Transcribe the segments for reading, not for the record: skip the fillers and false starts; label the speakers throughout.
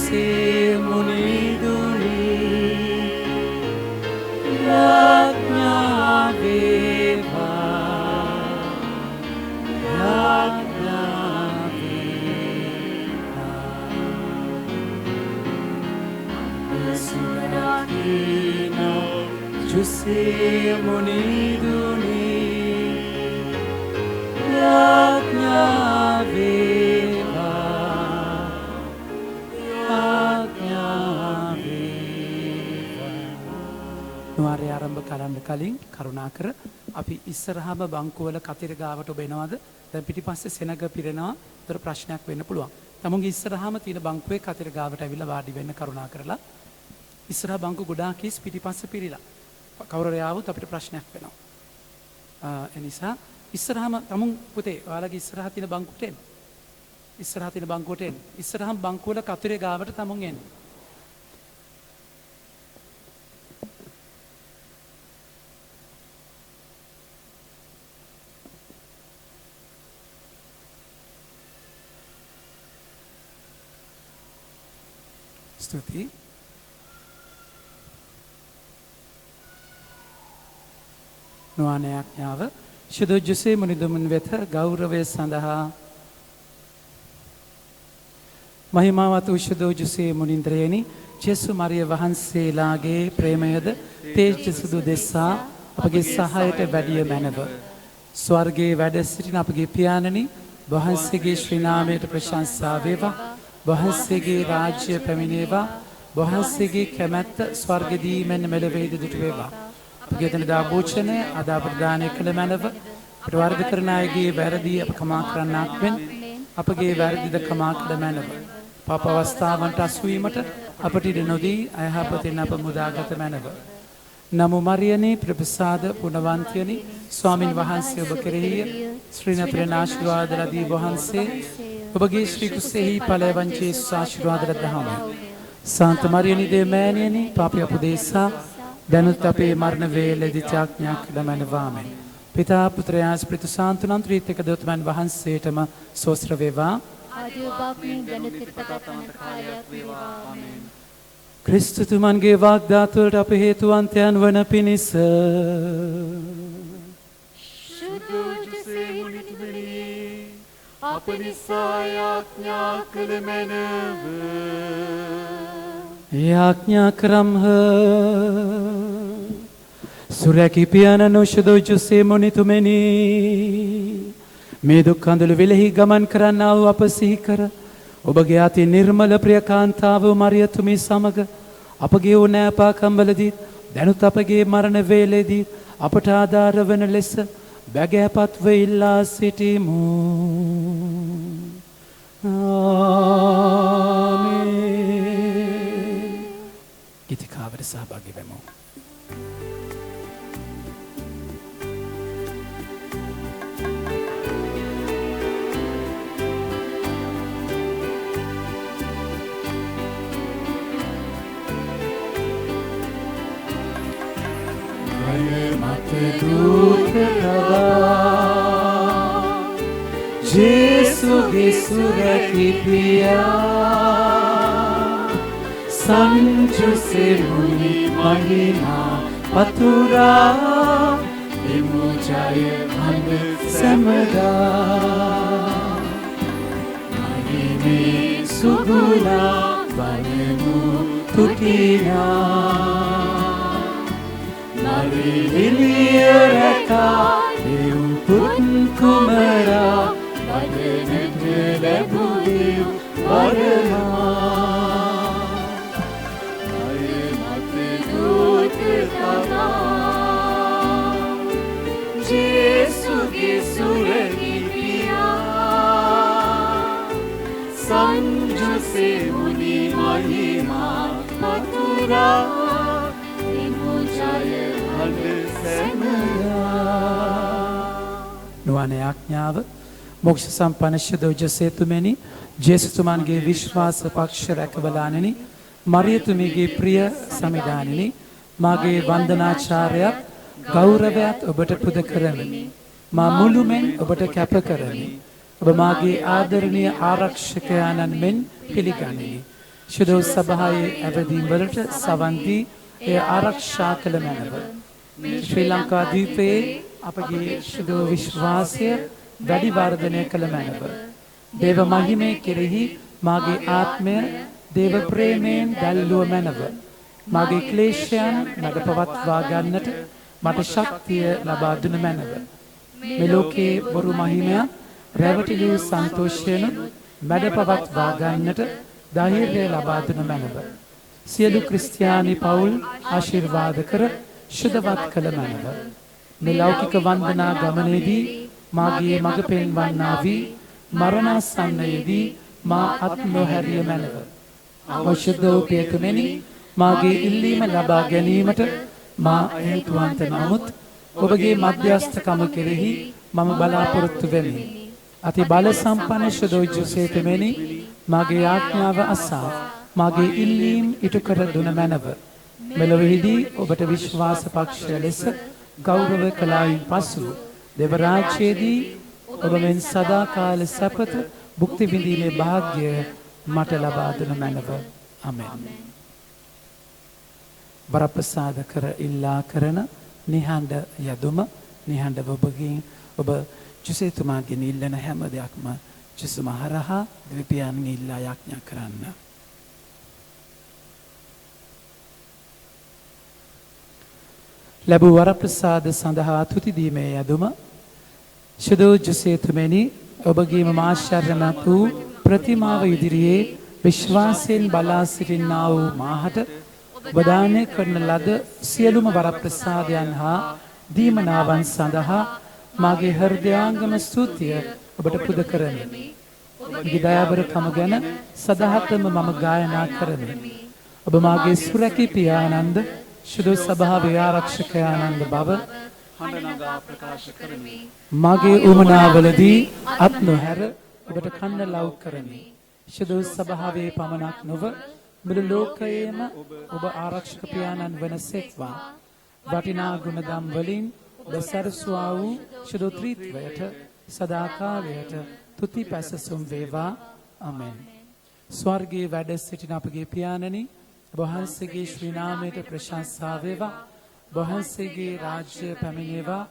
Speaker 1: ජොසේ මුනිදුනි යාඥා වේවා යාඥා වේවා සුරාකීන ජොසේ මුනිදුනි යාඥා වේවා යාඥා වේවා. නුවාරය ආරම්භ කරන්න කලින් කරුණාකර අපි ඉස්සරහම බංකුවල කතිර ගාවට ඔබ එනවද? දැන් පිටිපස්සේ සෙනග පිරෙනවා. උතර ප්‍රශ්නයක් වෙන්න පුළුවන්. තමුන්ගේ ඉස්සරහම තියෙන බංකුවේ කතිර ගාවට ඇවිල්ලා වාඩි වෙන්න කරුණාකරලා. ඉස්සරහ බංකු ගොඩාක් කිස් පිටිපස්සේ පිරීලා. කවුරු ආවොත් අපිට ප්‍රශ්නයක් වෙනවා. එනිසා ඉස්සරහම තමුන් පුතේ ඔයාලගේ ඉස්සරහ තියෙන බංකුවට එන්න. ඉස්සරහ තියෙන බංකුවට එන්න. ඉස්සරහම බංකුවල කතරේ ගාවට තමුන් එන්න. ස්තුතියි. නුවණයාඥාව ශුද්ධ ජොසේ මුනිදුමන් වෙත ගෞරවය සඳහා මහිමාවත් වූ ශුද්ධ ජොසේ මුනින්ද්‍රයනි ජේසු මරිය වහන්සේලාගේ ප්‍රේමයද තේජසුදු දෙස්සා අපගේ සහායට වැඩිය මැනව. ස්වර්ගයේ වැඩ සිටින අපගේ පියාණනි වහන්සේගේ ශ්‍රී නාමයට ප්‍රශංසා වේවා. වහන්සේගේ රාජ්‍ය පැමිණේවා. වහන්සේගේ කැමැත්ත ස්වර්ගදී මෙන් මෙලොවේද දුටු වේවා. ගෙතනදා භෝජනය අද අපට දානය කළ මැනව අපට වර්ධ කරන අයගේ වැරදි අප කමා කරන්නක් මෙන් අපගේ වැරදිද කමා කළ මැනව. පාප අවස්ථාවන්ට අසුවීමට අපට ඉඩ නොදී අයහපතෙන් අප මුදාගත මැනව. නමු මරියනේ ප්‍රපසාද පුණවන්තියනි ස්වාමින් වහන්සේ ඔබ කෙරෙහිය ශ්‍රීනත්‍රණ ආශිර්වාද ලදී වහන්සේ ඔබගේ ශ්‍රී කුසෙහි ඵලවංචේ ආශිර්වාද ලදහම. සාන්ත මරියනි දෙමෑණියනි පාපය අපදේසා දැනුත් අපේ මරණ වේලෙදි ත්‍යාඥා කළමනවාමෙන්. පිතා පුත්‍රයා ස්ප්‍රිතු සාන්තුනන් ත්‍රිත්වක දොතුමන් වහන්සේටම සෝස්ත්‍ර වේවා. ක්‍රිස්තුතුමන්ගේ වාග්දාතුවලට අප හේතුවන්තයන් වන පිණිස
Speaker 2: අප නිසා යාඥා කළ මැනව.
Speaker 1: යාඥා කරම්හ. සුරැකී පියාණන් ශුද්ධ ජොසේ මුනිතුමනි මේ දුක් කඳුළු විලෙහි ගමන් කරන්නා වූ අප සිහි කර ඔබගේ අති නිර්මල ප්‍රිය කාන්තාව මරියතුමි සමග අපගේ ඕනෑපාකම්වලදී දැනුත් අපගේ මරණ වේලේදී අපට ආධාර වන ලෙස බැගෑපත්ව ඉල්ලා සිටිමු. ආමේන්. ගීතිකාවට සහභාගී වෙමු. ජේසුගේ සුරැකී පියා සංජොසේ මුනි මහිමා පතුරා දෙමු ජය මඟ සැමදා මහිමේ සුගුණා වනමු තුතිනා Nariviliyaraka Dev Put Kumara Vadanat Labudev Varama Ayamat Dutana Jesu ki suragi piya Sanjose Muni Mahima Mathura නුවණ යාඥාව මොක්ෂ සම්පන්න ශුද්ධ ජොසේතුමනි ජේසුතුමන්ගේ විශ්වාස පක්ෂ රැකබලාණෙනි මරියතුමිගේ ප්‍රිය සමිදානෙනි මාගේ වන්දනාචාරයත් ගෞරවයත් ඔබට පුද කරමි මා මුළුමෙන් ඔබට කැප කරමි ඔබ මාගේ ආදරණීය ආරක්ෂකයාණන් මෙන් පිළිගනිමි ශුද්ධ සභාවේ ඇවදීම් වලට සවන් දී එය ආරක්ෂා කළ මැනව. ශ්‍රී ලංකා දීපයේ අපගේ ශුද්ධ විශ්වාසය වැඩි වර්ධනය කළ මැනව. දේව මහිමේ කෙරෙහි මාගේ ආත්මය දේව ප්‍රේමයෙන් දැල්ලුව මැනව. මාගේ ක්ලේශයන් නඩපවත්වා ගන්නට මට ශක්තිය ලබා දුන මැනව. මේ ලෝකයේ බොරු මහිමයන් රැවටිලි සන්තෝෂයෙන් මැඩපවත්වා ගන්නට ධෛර්යය ලබා දුන මැනව. සියලු ක්‍රිස්තියානි පවුල් ආශිර්වාද කර ශුද්ධවත් කළ මැනව. මේ ලෞකික වන්දනා ගමනේදී මාගේ මඟ පෙන්වන්නා වී මරණාසන්නයේදී මා අත් නොහැරිය මැනව. අවශ්‍යද වූ පියතුමෙනි මාගේ ඉල්ලීම ලබා ගැනීමට මා හේතුවන්ත නමුත් ඔබගේ මධ්‍යස්ථකම කෙරෙහි මම බලාපොරොත්තු වෙමි. අති බල සම්පන්න ශුද්ධ ජෝසේතුමෙනි මාගේ ආඥාව අසා මාගේ ඉල්ලීම් ඉටු කර දුන මැනව. මෙලොවෙහිදී ඔබට විශ්වාස පක්ෂය ලෙස ගෞරව කළායින් පසු දෙව රාජ්‍යයේදී ඔබ මෙන් සදාකාල සැපත භුක්ති විඳීමේ වාසනාව මට ලබා දුන මැනව. ආමෙන්. වරප්‍රසාද කර ඉල්ලා කරන නිහඬ යදුම නිහඬව ඔබ ජුසේතුමාගෙන් ඉල්ලන හැම දෙයක්ම ජුසුමා හරහා දෙවියන්ගෙන් ඉල්ලා යාඥා කරන්න. ලැබූ වරප්‍රසාද සඳහා තුති දීමේ යදුම ශුද්ධ ජුසේතුමනි ඔබගේම ආශ්චර්යමත් වූ ප්‍රතිමාව ඉදිරියේ විශ්වාසයෙන් බලා සිටින්නා වූ මාහට ඔබ දානය කරන ලද සියලුම වරප්‍රසාදයන් හා දීමනාවන් සඳහා මාගේ හෘදයාංගම ස්තුතිය ඔබට පුද කරමි. ඔබගේ දයාබරකම ගැන සදහටම මම ගායනා කරමි. ඔබ මාගේ සුරැකී පියාණන්ද ශුද්ධ සභාවේ ආරක්ෂකයාණන්ද බව හඬනගා ප්‍රකාශ කරමි. මාගේ උමනාවලදී අත් නොහැර ඔබට කන්න ලව් කරමි. ශුද්ධ සභාවේ පමණක් නොව මුළු ලෝකයේම ඔබ ආරක්ෂක පියාණන් වනසේක්වා වටිනා ගුණදම් වලින් ඔබ සැරසුවා වූ ශුද්ධ ත්‍රිත්වයට සදාකාලයට තුති පැසසුම් වේවා. ආමෙන්. ස්වර්ගයේ වැඩ සිටින අපගේ පියාණනි වහන්සේගේ ශ්‍රී නාමයට ප්‍රශංසා වේවා. වහන්සේගේ රාජ්‍ය පැමිණේවා.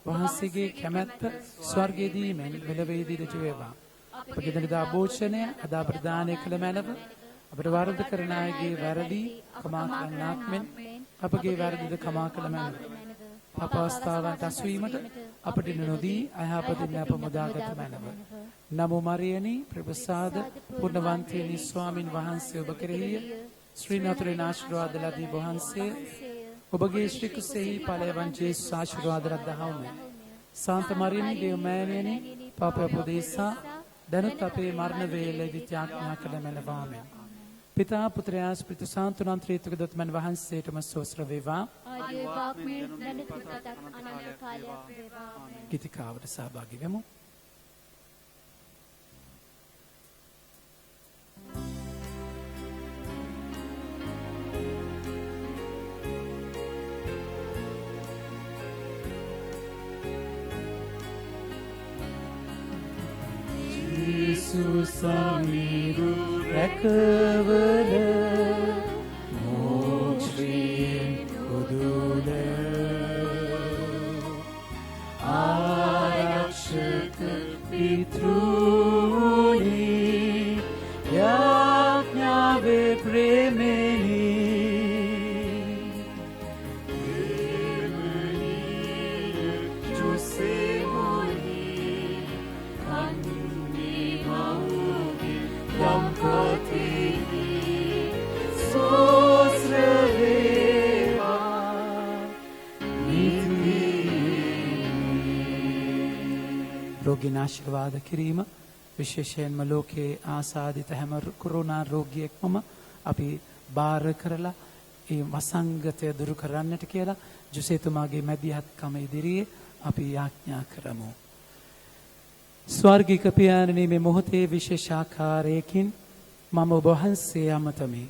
Speaker 1: වහන්සේගේ කැමැත්ත ස්වර්ගයේදී මෙලොවේදී ඍජු වේවා. අපගේ දනිදා භෝජනය අද අපට දානය කළ මැනව අපට වරද කරන අයගේ වැරදි කමා කරන්නාක් මෙන් අපගේ වැරදිද කමා කළ මැනව. අපවස්ථාවන්ට අසුවීමට අපට නොදී අයහපතින් අප මුදාගත මැනව. නමෝ මරියනි ප්‍රප්‍රසාද පුණ්‍යවන්තයනි ස්වාමින් වහන්සේ ඔබ කෙරෙහිය. ශ්‍රී නතුරේ ආශිර්වාද ලදී වහන්සේ ඔබගේ ශ්‍රී කුසෙහි ඵලයන් ජේසුස් ආශිර්වාද ලද්දහවම. සාන්ත මරියනි දේව මෑණියනි පාප අපදේසා දැනුත් අපේ මරණ වේලෙදී ත්‍යාඥා කළ මැනවාමෙන්. පිතා පුත්‍රයා ස්පිරිතු සාන්තුනම් ත්‍රිත්වක දොත්මන් වහන්සේටම සෝස්ර වේවා. ගීතිකාවට සහභාගී වෙමු. සුසමිරු රැකවල මෝක්ෂයෙන් උදුල ආරක්ෂක පිතෘනි යාඥාවේ ප්‍රේමෙනි රෝගීන් ආශිර්වාද කිරීම විශේෂයෙන්ම ලෝකයේ ආසාදිත හැම කොරෝනා රෝගියෙක්ම අපි බාර කරලා ඒ වසංගතය දුරු කරන්නට කියලා ජුසේතුමාගේ මැදිහත්කම ඉදිරියේ අපි යාඥා කරමු. ස්වර්ගික පියාණනි මේ මොහොතේ විශේෂ ආකාරයකින් මම ඔබ වහන්සේ අමතමි.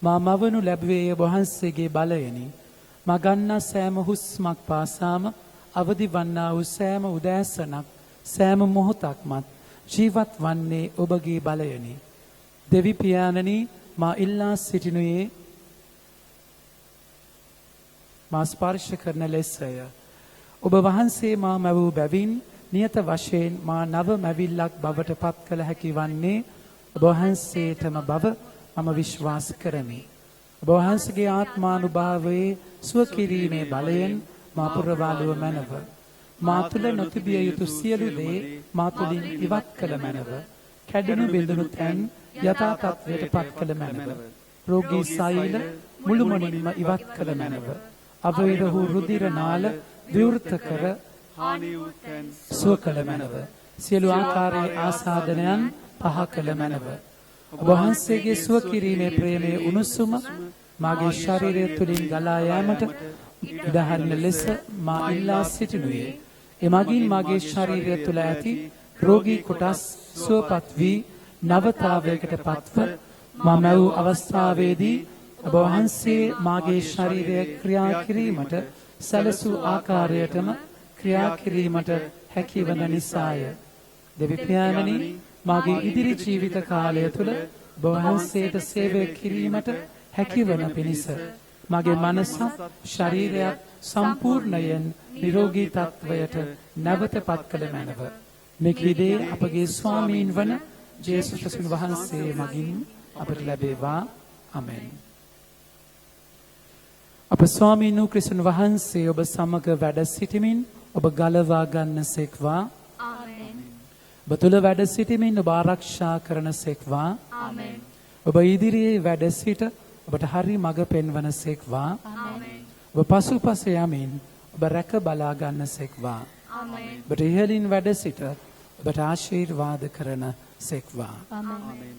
Speaker 1: මා මවනු ලැබුවේ ඔබ වහන්සේගේ බලයෙනි. මා ගන්නා සෑම හුස්මක් පාසාම අවදි වන්නා වූ සෑම උදෑසනක් සෑම මොහොතක්මත් ජීවත් වන්නේ ඔබගේ බලයෙනි. දෙවි පියාණනි මා ඉල්ලා සිටිනුයේ මා ස්පර්ශ කරන ලෙසය. ඔබ වහන්සේ මා මැවූ බැවින් නියත වශයෙන් මා නව මැවිල්ලක් බවට පත් කළ හැකි වන්නේ ඔබ වහන්සේටම බව මම විශ්වාස කරමි. ඔබ වහන්සේගේ ආත්මානුභාවයේ සුව කිරීමේ බලයෙන් මා පුරවාලුව මැනව. මා තුළ නොතිබිය යුතු සියලු දේ මා තුළින් ඉවත් කළ මැනව. කැඩෙනු බිඳුණු තැන් යථා තත්ත්වයට පත් කළ මැනව. රෝගී සෛල මුළුමනින්ම ඉවත් කළ මැනව. අවෛර වූ රුධිර නාල විවෘත කර
Speaker 2: හානි වූ තැන්
Speaker 1: සුව කළ මැනව. සියලු ආකාරයේ ආසාදනයන් පහ කළ මැනව. ඔබ වහන්සේගේ සුව කිරීමේ ප්‍රේමයේ උණුසුම මාගේ ශරීරය තුළින් ගලා යාමට ඉඩහරින ලෙස මා ඉල්ලා සිටිනුයේ. එමගින් මාගේ ශරීරය තුළ ඇති රෝගී කොටස් සුවපත් වී නවතාවයකට පත්ව මම වූ අවස්ථාවේදී ඔබ වහන්සේ මාගේ ශරීරය ක්‍රියා කිරීමට සැලසූ ආකාරයටම ක්‍රියා කිරීමට හැකිවන නිසාය. දෙවි පියාණනි, මාගේ ඉදිරි ජීවිත කාලය තුළ ඔබ වහන්සේට සේවය කිරීමට හැකිවන පිණිස මගේ මනස ශරීරයක් සම්පූර්ණයෙන් නිරෝගී තත්වයට නැවත පත් කළ මැනව. මෙකීදේ අපගේ ස්වාමීන් වන ජේසුස් ක්‍රිස්තුස් වහන්සේ මගින් අපට ලැබේවා. ආමෙන්. අප ස්වාමීන් ක්‍රිස්තුස් වහන්සේ ඔබ සමග වැඩ සිටිමින් ඔබ ගලවා ගන්නසේක්වා.
Speaker 3: ආමෙන්.
Speaker 1: ඔබ තුළ වැඩ සිටිමින් ඔබ ආරක්ෂා කරනසේක්වා.
Speaker 3: ආමෙන්.
Speaker 1: ඔබ ඉදිරියේ වැඩ සිට ඔබට හරි මඟ පෙන්වනසේක්වා.
Speaker 3: ආමෙන්.
Speaker 1: ඔබ පසුපස යමින් ඔබ රැක බලා ගන්නසේක්වා.
Speaker 3: ආමෙන්.
Speaker 1: ඔබට ඉහළින් වැඩ සිට ඔබට ආශිර්වාද කරනසේක්වා.
Speaker 3: ආමෙන්.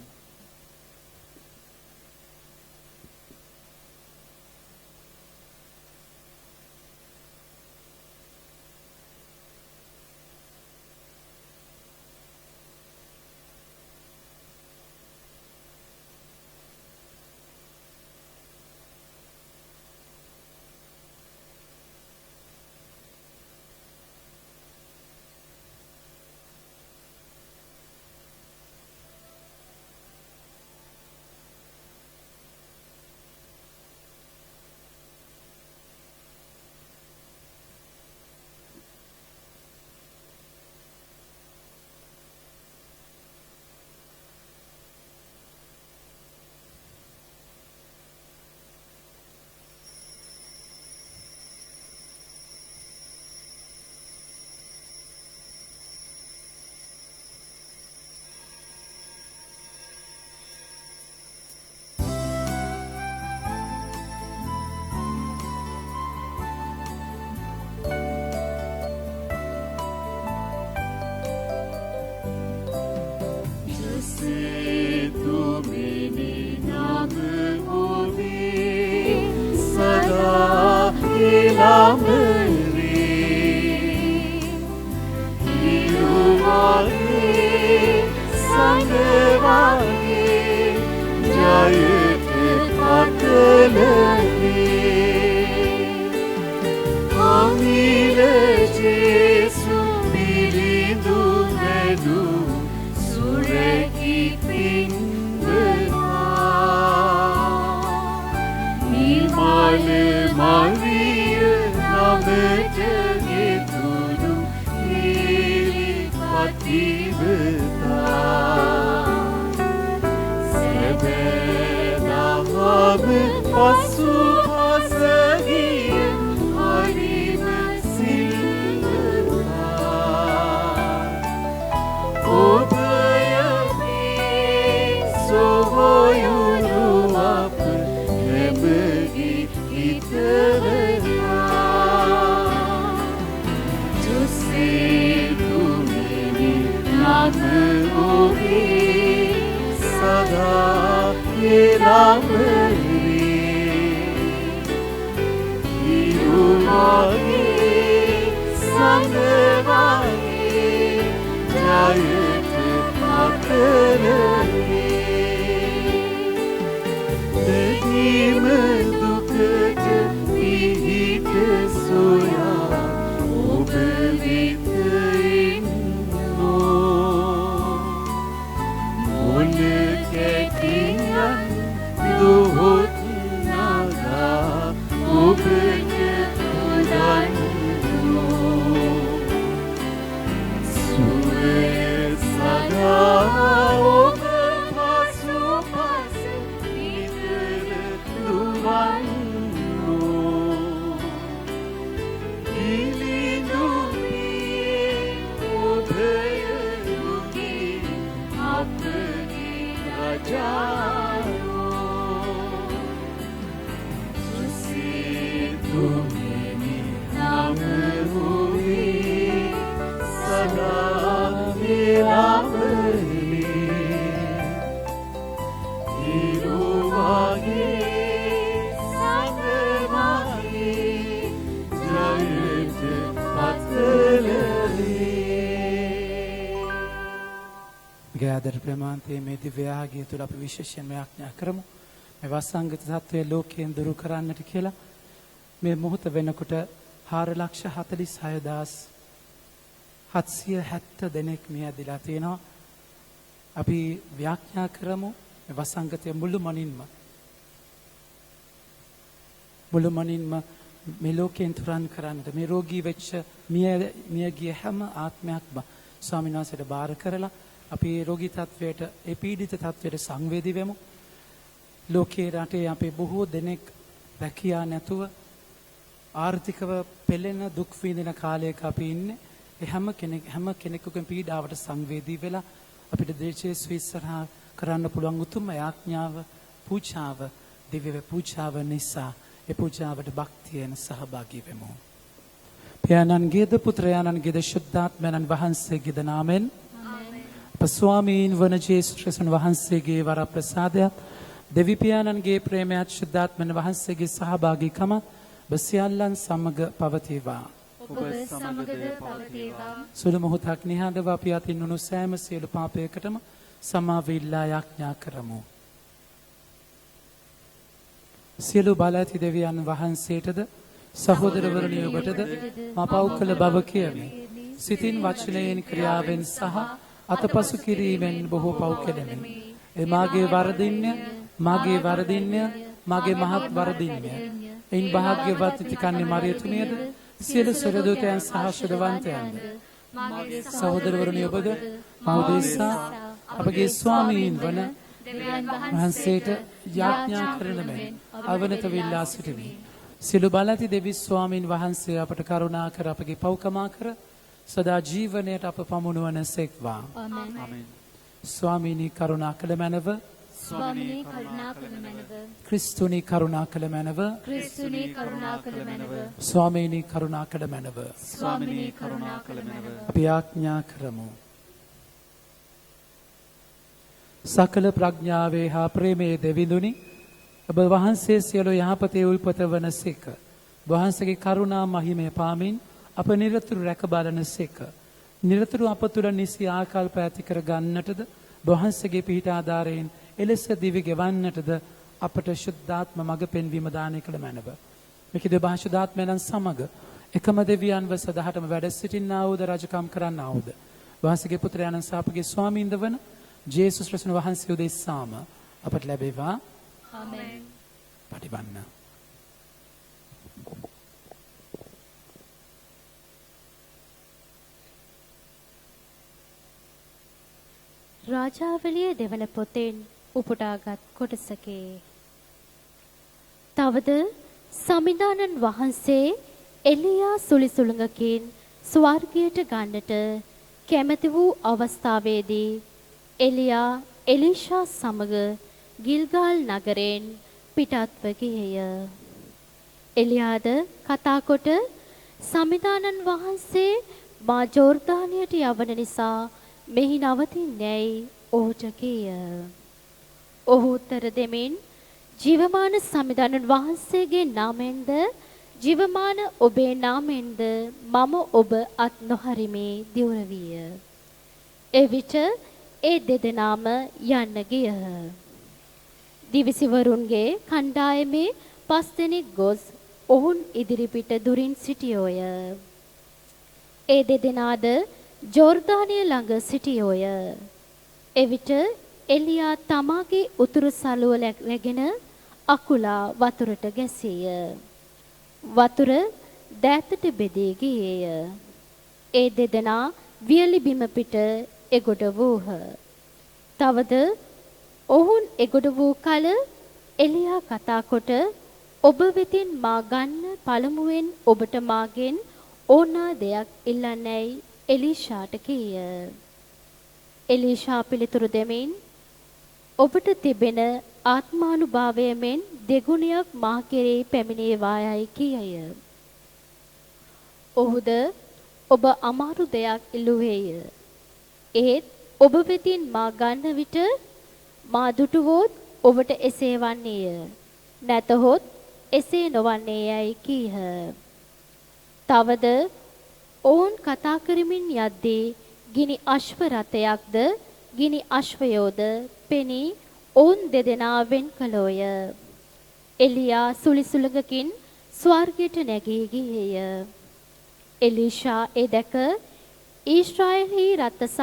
Speaker 1: ආදර ප්‍රමාන්තයේ මේ දිව්‍යාගය තුළ අපි විශේෂයෙන්ම යාඥා කරමු. මේ වසංගත තත්ත්වය ලෝකයෙන් දුරු කරන්නට කියලා මේ මොහොත වෙනකොට 4,46,770 දෙනෙක් මේ ඇදලා තියෙනවා. අපි ව්‍යාඥා කරමු මේ වසංගතය මුළුමනින්ම මේ ලෝකයෙන් තුරන් කරන්නට මේ රෝගී වෙච්ච මිය ගිය හැම ආත්මයක්ම ස්වාමීන් වහන්සේට බාර කරලා අපි රෝගී තත්වයට ඒ පීඩිත තත්වයට සංවේදී වෙමු. ලෝකයේ රටේ අපේ බොහෝ දෙනෙක් රැකියා නැතුව ආර්ථිකව පෙළෙන දුක් විඳින කාලයක අපි ඉන්නේ. ඒ හැම කෙනෙකුගේම පීඩාවට සංවේදී වෙලා අපිට දේශයේ ස්විස්සරහා කරන්න පුළුවන් උතුම් යාඥාව පූජාව දිව්‍ය පූජාව නිසා ඒ පූජාවට භක්තියෙන් සහභාගී වෙමු. පියාණන්ගේද පුත්‍රයාණන්ගේද ශුද්ධාත්මයන් වහන්සේගේද නාමෙන් ස්වාමීන් වන ජේසුස් වහන්සේගේ වරප්‍රසාදයත් දෙවි පියාණන්ගේ ප්‍රේමයත් ශුද්ධාත්මයන් වහන්සේගේ සහභාගීකම බසියල්ලන් සමග පවතිවා.
Speaker 3: ඔබ සමගද පවතිවා.
Speaker 1: සුළු මොහොතක් නිහඬව අපි අතින් උණු සෑම සියලු පාපයකටම සමාව ඉල්ලා යාඥා කරමු. සියලු බල ඇති දෙවියන් වහන්සේටද සහෝදරවරුනි ඔබටද මා පව් කළ බව කියමි. සිතින් වචනයෙන් ක්‍රියාවෙන් සහ අතපසු කිරීමෙන් බොහෝ පව් කෙලෙමි. ඒ මාගේ වරදින්ය මාගේ මහත් වරදින්ය. එයින් භාග්‍යවත් ඉතිකන්නේ මරියතුමියද සියලු සරදූතයන් සහ ශුද්ධවන්තයන්ද සහෝදරවරුනි ඔබද මෞදේසා අපගේ ස්වාමීන් වන වහන්සේට යාඥා කරන මෙන් අවනත විල්ලා සිටිමි. සිළු බලති දෙවි ස්වාමීන් වහන්සේ අපට කරුණා කර අපගේ පව්කමා කර සදා ජීවනයට අප පමුණුවන සෙක්වා.
Speaker 3: ආමෙන්.
Speaker 1: ස්වාමීනි කරුණා කළ මැනව
Speaker 3: ස්වාමිනේ කරුණා කළ මැනව.
Speaker 1: ක්‍රිස්තුනි කරුණා කළ මැනව
Speaker 3: ක්‍රිස්තුනේ කරුණා කළ මැනව.
Speaker 1: ස්වාමීනි කරුණා කළ මැනව.
Speaker 3: ස්වාමිනේ කරුණා කළ මැනව.
Speaker 1: අපි යාඥා කරමු. සකල ප්‍රඥාවේ හා ප්‍රේමයේ දෙවිඳුනි ඔබ වහන්සේ සියලු යහපතේ උල්පත වනසේක. වහන්සේගේ කරුණා මහිමය පාමින් අප නිරතුරු රැක බලනසේක. නිරතුරු අප තුළ නිසි ආකල්ප ඇති කර ගන්නටද වහන්සේගේ පිහිට ආධාරයෙන් එලෙස දිවි ගෙවන්නටද අපට ශුද්ධාත්ම මඟ පෙන්වීම දානය කළ මැනව. මෙකි දෙබා ශුද්ධාත්මයන් සමග එකම දෙවියන්ව සදහටම වැඩ සිටින්නා වූද රජකම් කරන්නා වූද වහන්සේගේ පුත්‍රයාණන් සහ අපගේ ස්වාමීන්ද වන ජේසුස් ක්‍රිස්තුස් වහන්සේ උදෙසාම අපට ලැබේවා.
Speaker 3: ආමෙන්.
Speaker 1: පටිවන්න.
Speaker 3: රාජාවලිය දෙවන පොතෙන් උපුටාගත් කොටසකේ. තවද සමිඳානන් වහන්සේ එලියා සුලිසුලඟකින් ස්වර්ගයට ගන්නට කැමැති වූ අවස්ථාවේදී එලියා එලීෂා සමග ගිල්ගාල් නගරයෙන් පිටත්ව ගියේය. එලියාද කතා කොට සමිඳානන් වහන්සේ මා ජෝර්දානයට යවන නිසා මෙහි නවතින්නේයි ඔහුට කීය. ඔහු උත්තර දෙමින් ජීවමාන සමිඳානන් වහන්සේගේ නාමයෙන්ද ජීවමාන ඔබේ නාමයෙන්ද මම ඔබ අත් නොහරිමේ දිවුරවිය. එවිට ඒ දෙදෙනාම යන්න ගියහ. දිවිසිවරුන්ගේ කණ්ඩායමේ 5 දෙනෙක් ගොස් ඔවුන් ඉදිරිපිට දුරින් සිටියෝය. ඒ දෙදෙනාද ජෝර්දානිය ළඟ සිටියෝය. එවිට එලියා තමාගේ උතුරු සළුව රැගෙන අකුලා වතුරට ගැසීය. වතුර දෑතට බෙදී ගියේය. ඒ දෙදෙනා වියලි බිම පිට එගොඩ වූහ. තවද ඔවුන් එගොඩ වූ කල එලියා කතා කොට ඔබ වෙතින් මා ගන්න පළමුවෙන් ඔබට මාගෙන් ඕනා දෙයක් ඉල්ලන්නේයි එලීෂාට කීය. එලීෂා පිළිතුරු දෙමින් ඔබට තිබෙන ආත්මානුභාවය මෙන් දෙගුණයක් මා කෙරෙහි පැමිණේවායයි කීය. ඔහුද ඔබ අමාරු දෙයක් ඉල්ලුවේය. ඒත් ඔබ වෙතින් මා ගන්න විට මා දුටුවොත් ඔබට එසේ වන්නේය. නැතහොත් එසේ නොවන්නේයයි කීහ. තවද ඔවුන් කතා කරමින් යද්දී ගිනි අශ්ව රථයක්ද ගිනි අශ්වයෝද පෙනී ඔවුන් දෙදෙනා වෙන් කළෝය. එලියා සුලිසුලඟකින් ස්වර්ගයට නැගී ගියේය. එලීෂා ඒ දැක ඊශ්‍රායෙලි රත සහ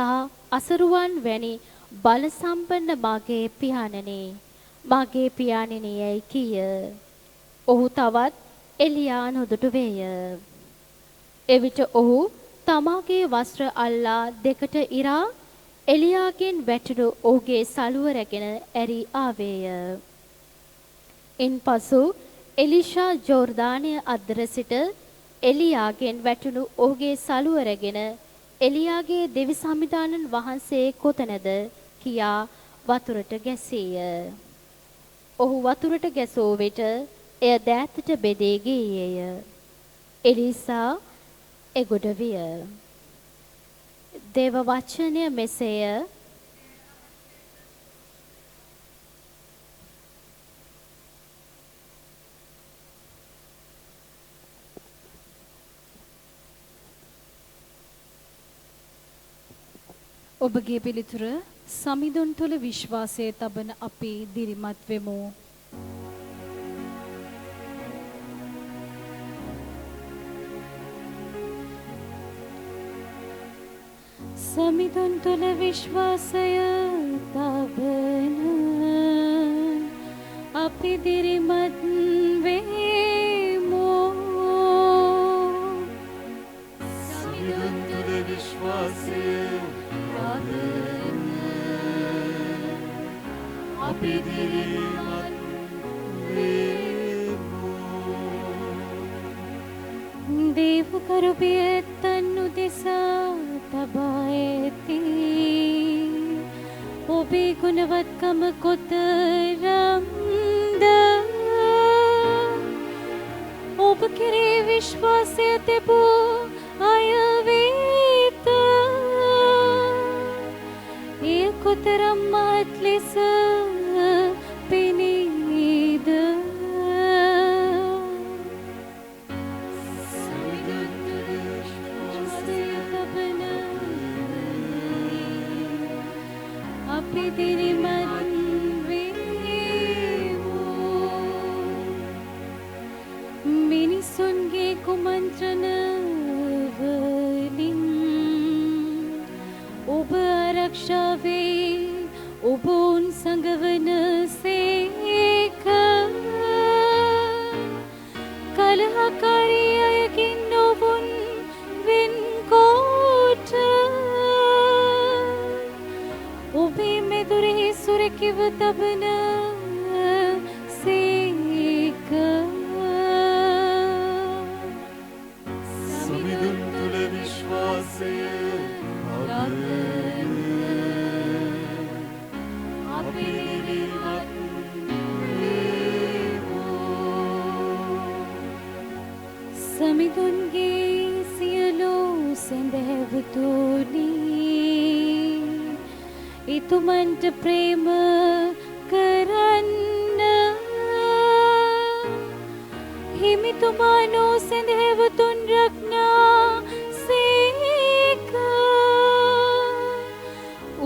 Speaker 3: අසරුවන් වැනි බල සම්පන්න මාගේ පියාණනි මාගේ පියාණෙනියයි කීය. ඔහු තවත් එලියා නොදුටු වේය. එවිට ඔහු තමාගේ වස්ත්‍ර අල්ලා දෙකට ඉරා එලියාගෙන් වැටුණු ඔහුගේ සලුව රැගෙන ඇරී ආවේය. ඉන්පසු එලිෂා ජෝර්දානය අද්දර සිට එලියාගෙන් වැටුණු ඔහුගේ සලුව රැගෙන එලියාගේ දෙවි සමිදානන් වහන්සේ කොතැනද කියා වතුරට ගැසීය. ඔහු වතුරට ගැසූ විට එය දෑතට බෙදී ගියේය. එලිසා එගොඩ විය. දේව වචනය මෙසේය.
Speaker 4: ඔබගේ පිළිතුර සමිඳුන් තුළ විශ්වාසය තබන අපි දිරිමත් වෙමු. සමිඳුන් තුළ විශ්වාසය තබන අපි දිරිමත් වෙමු.
Speaker 2: සමිඳුන් තුළ විශ්වාසය අපි දිරිමත් වෙමු.
Speaker 4: දේව කරුපිය තන්නු දෙසා තබා ඇති ඔබේ ගුණවත්කම කොතරම්ද ඔබ කෙරේ විශ්වාසය තිබූ අය වෙත ඒ කොතරම් මහත් ලෙස පෙනීද. අපි දිරිමත් වෙමු. මිනිසුන්ගේ කුමන්ත්‍රණ වලින් ඔබ ආරක්ෂා වේ. ඔබ උන් සංගවන සේක. කලහකාරී අයකින් ඔවුන් වෙන්කොට ඔබේ මෙදුරෙහි සුරැකිව තබන සේක.
Speaker 2: සමිඳුන් තුළ විශ්වාසය තබන අපි දිරිමත් වෙමු.
Speaker 4: සමිඳුන්ගේ සියලු සැඳැවතුනි ඉතුමන්ට ප්‍රේම කරන්න. හිමිතුමා නොසැඳැවතුන් රක්නා සේක.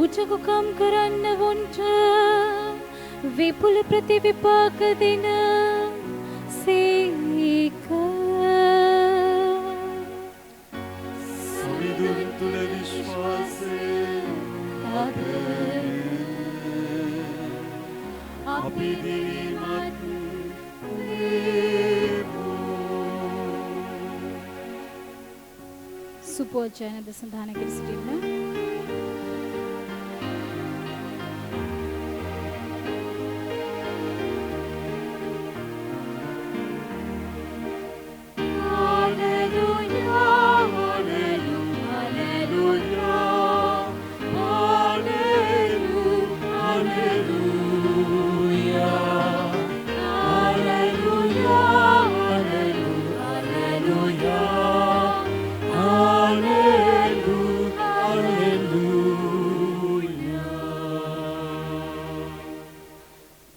Speaker 4: උජගුකම් කරන්න වුන්ට විපුල ප්‍රතිවිපාක දෙන සේක.
Speaker 2: සමිඳුන් තුළ විශ්වාසය අපි දිරිමත් වෙමු.
Speaker 4: සුපෝජනද සඳහන් කර සිටින්න.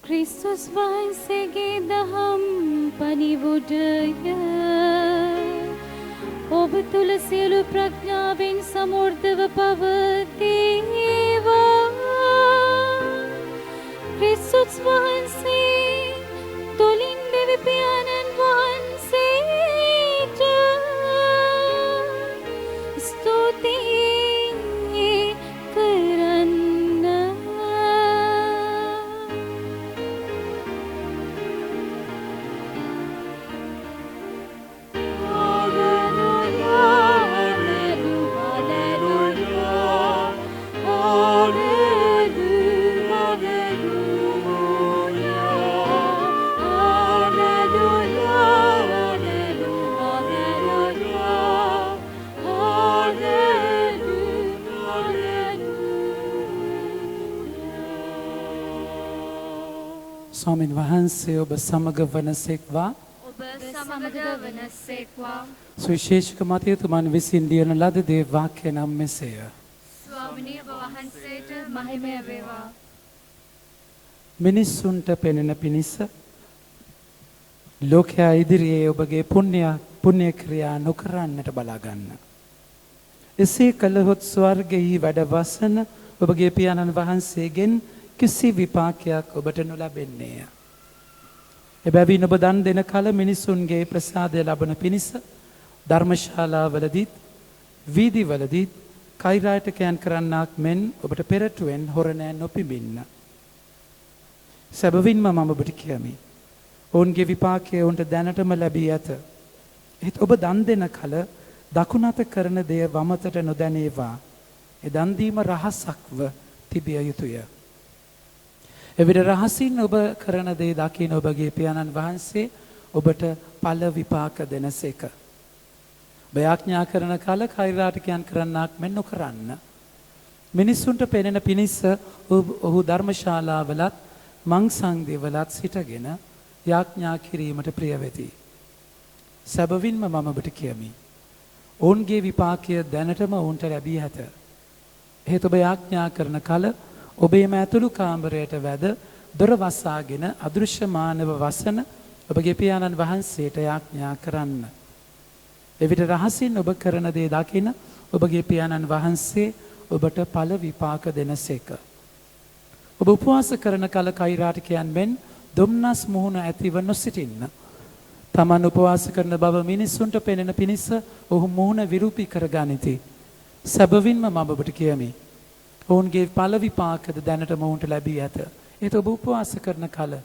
Speaker 4: ක්‍රිස්තුස් වහන්සේගේ දහම් පණිවුඩය ඔබ තුළ සියලු ප්‍රඥාවෙන් සමෘද්ධව පවතිවා. ක්‍රිස්තුස් වහන්සේ තුලින් දෙවි පියාණන් වහන්සේට ස්තුති කරන්න.
Speaker 1: ස්වාමීන් වහන්සේ ඔබ සමග වනසෙක්වා.
Speaker 2: ඔබ සමග වනසේක්වා.
Speaker 1: සුවිශේෂක මතයතුමන් විසින් ලියන ලද දේ වාක්‍ය නම් මෙසේය.
Speaker 2: ස්වාමිනී ඔබ වහන්සේට මහිමය වේවා.
Speaker 1: මිනිස්සුන්ට පෙනෙන පිණිස ලෝකයා ඉදිරියේ ඔබගේ පුණ්‍ය ක්‍රියා නොකරන්නට බලාගන්න. එසේ කළහොත් ස්වර්ගයේ වැඩ වසන ඔබගේ පියාණන් වහන්සේගෙන් කිසි විපාකයක් ඔබට නොලැබෙන්නේය. එබැවින් ඔබ දන් දෙන කල මිනිසුන්ගේ ප්‍රසාදය ලබන පිණිස ධර්මශාලාවලදීත් වීදිවලදීත් කෛරාටකයන් කරන්නාක් මෙන් ඔබට පෙරටුවෙන් හොරණෑ නොපිඹින්න. සැබවින්ම මම ඔබට කියමි. ඔවුන්ගේ විපාකය ඔවුන්ට දැනටම ලැබී ඇත. එහෙත් ඔබ දන් දෙන කල දකුණත කරන දෙය වමතට නොදැනේවා. ඒ දන් දීම රහසක්ව තිබිය යුතුය. එවිට රහසින් ඔබ කරන දේ දකින ඔබගේ පියාණන් වහන්සේ ඔබට ඵල විපාක දෙනසේක. ඔබ යාඥා කරන කල කෛරාටිකයන් කරන්නාක් මෙන් නොකරන්න. මිනිසුන්ට පෙනෙන පිණිස ඔහු ධර්මශාලාවලත් මංසංගදීවලත් සිටගෙන යාඥා කිරීමට ප්‍රිය වෙති. සැබවින්ම මම ඔබට කියමි. ඔවුන්ගේ විපාකය දැනටම ඔවුන්ට ලැබී ඇත. එහෙත් ඔබ යාඥා කරන කල ඔබේම ඇතුළු කාමරයට වැද දොර වසාගෙන අදෘශ්‍යමානව වසන ඔබගේ පියාණන් වහන්සේට යාඥා කරන්න. එවිට රහසින් ඔබ කරන දේ දකින ඔබගේ පියාණන් වහන්සේ ඔබට ඵල විපාක දෙනසේක. ඔබ උපවාස කරන කල කෛරාටිකයන් මෙන් දුම්නස් මුහුණ ඇතිව නොසිටින්න. තමන් උපවාස කරන බව මිනිසුන්ට පෙනෙන පිණිස ඔහු මුහුණ විරූපී කරගනිති. සැබවින්ම මම ඔබට කියමි. ඔවුන්ගේ ඵල විපාකද දැනටම ඔවුන්ට ලැබී ඇත. ඒත් ඔබ උපවාස කරන කල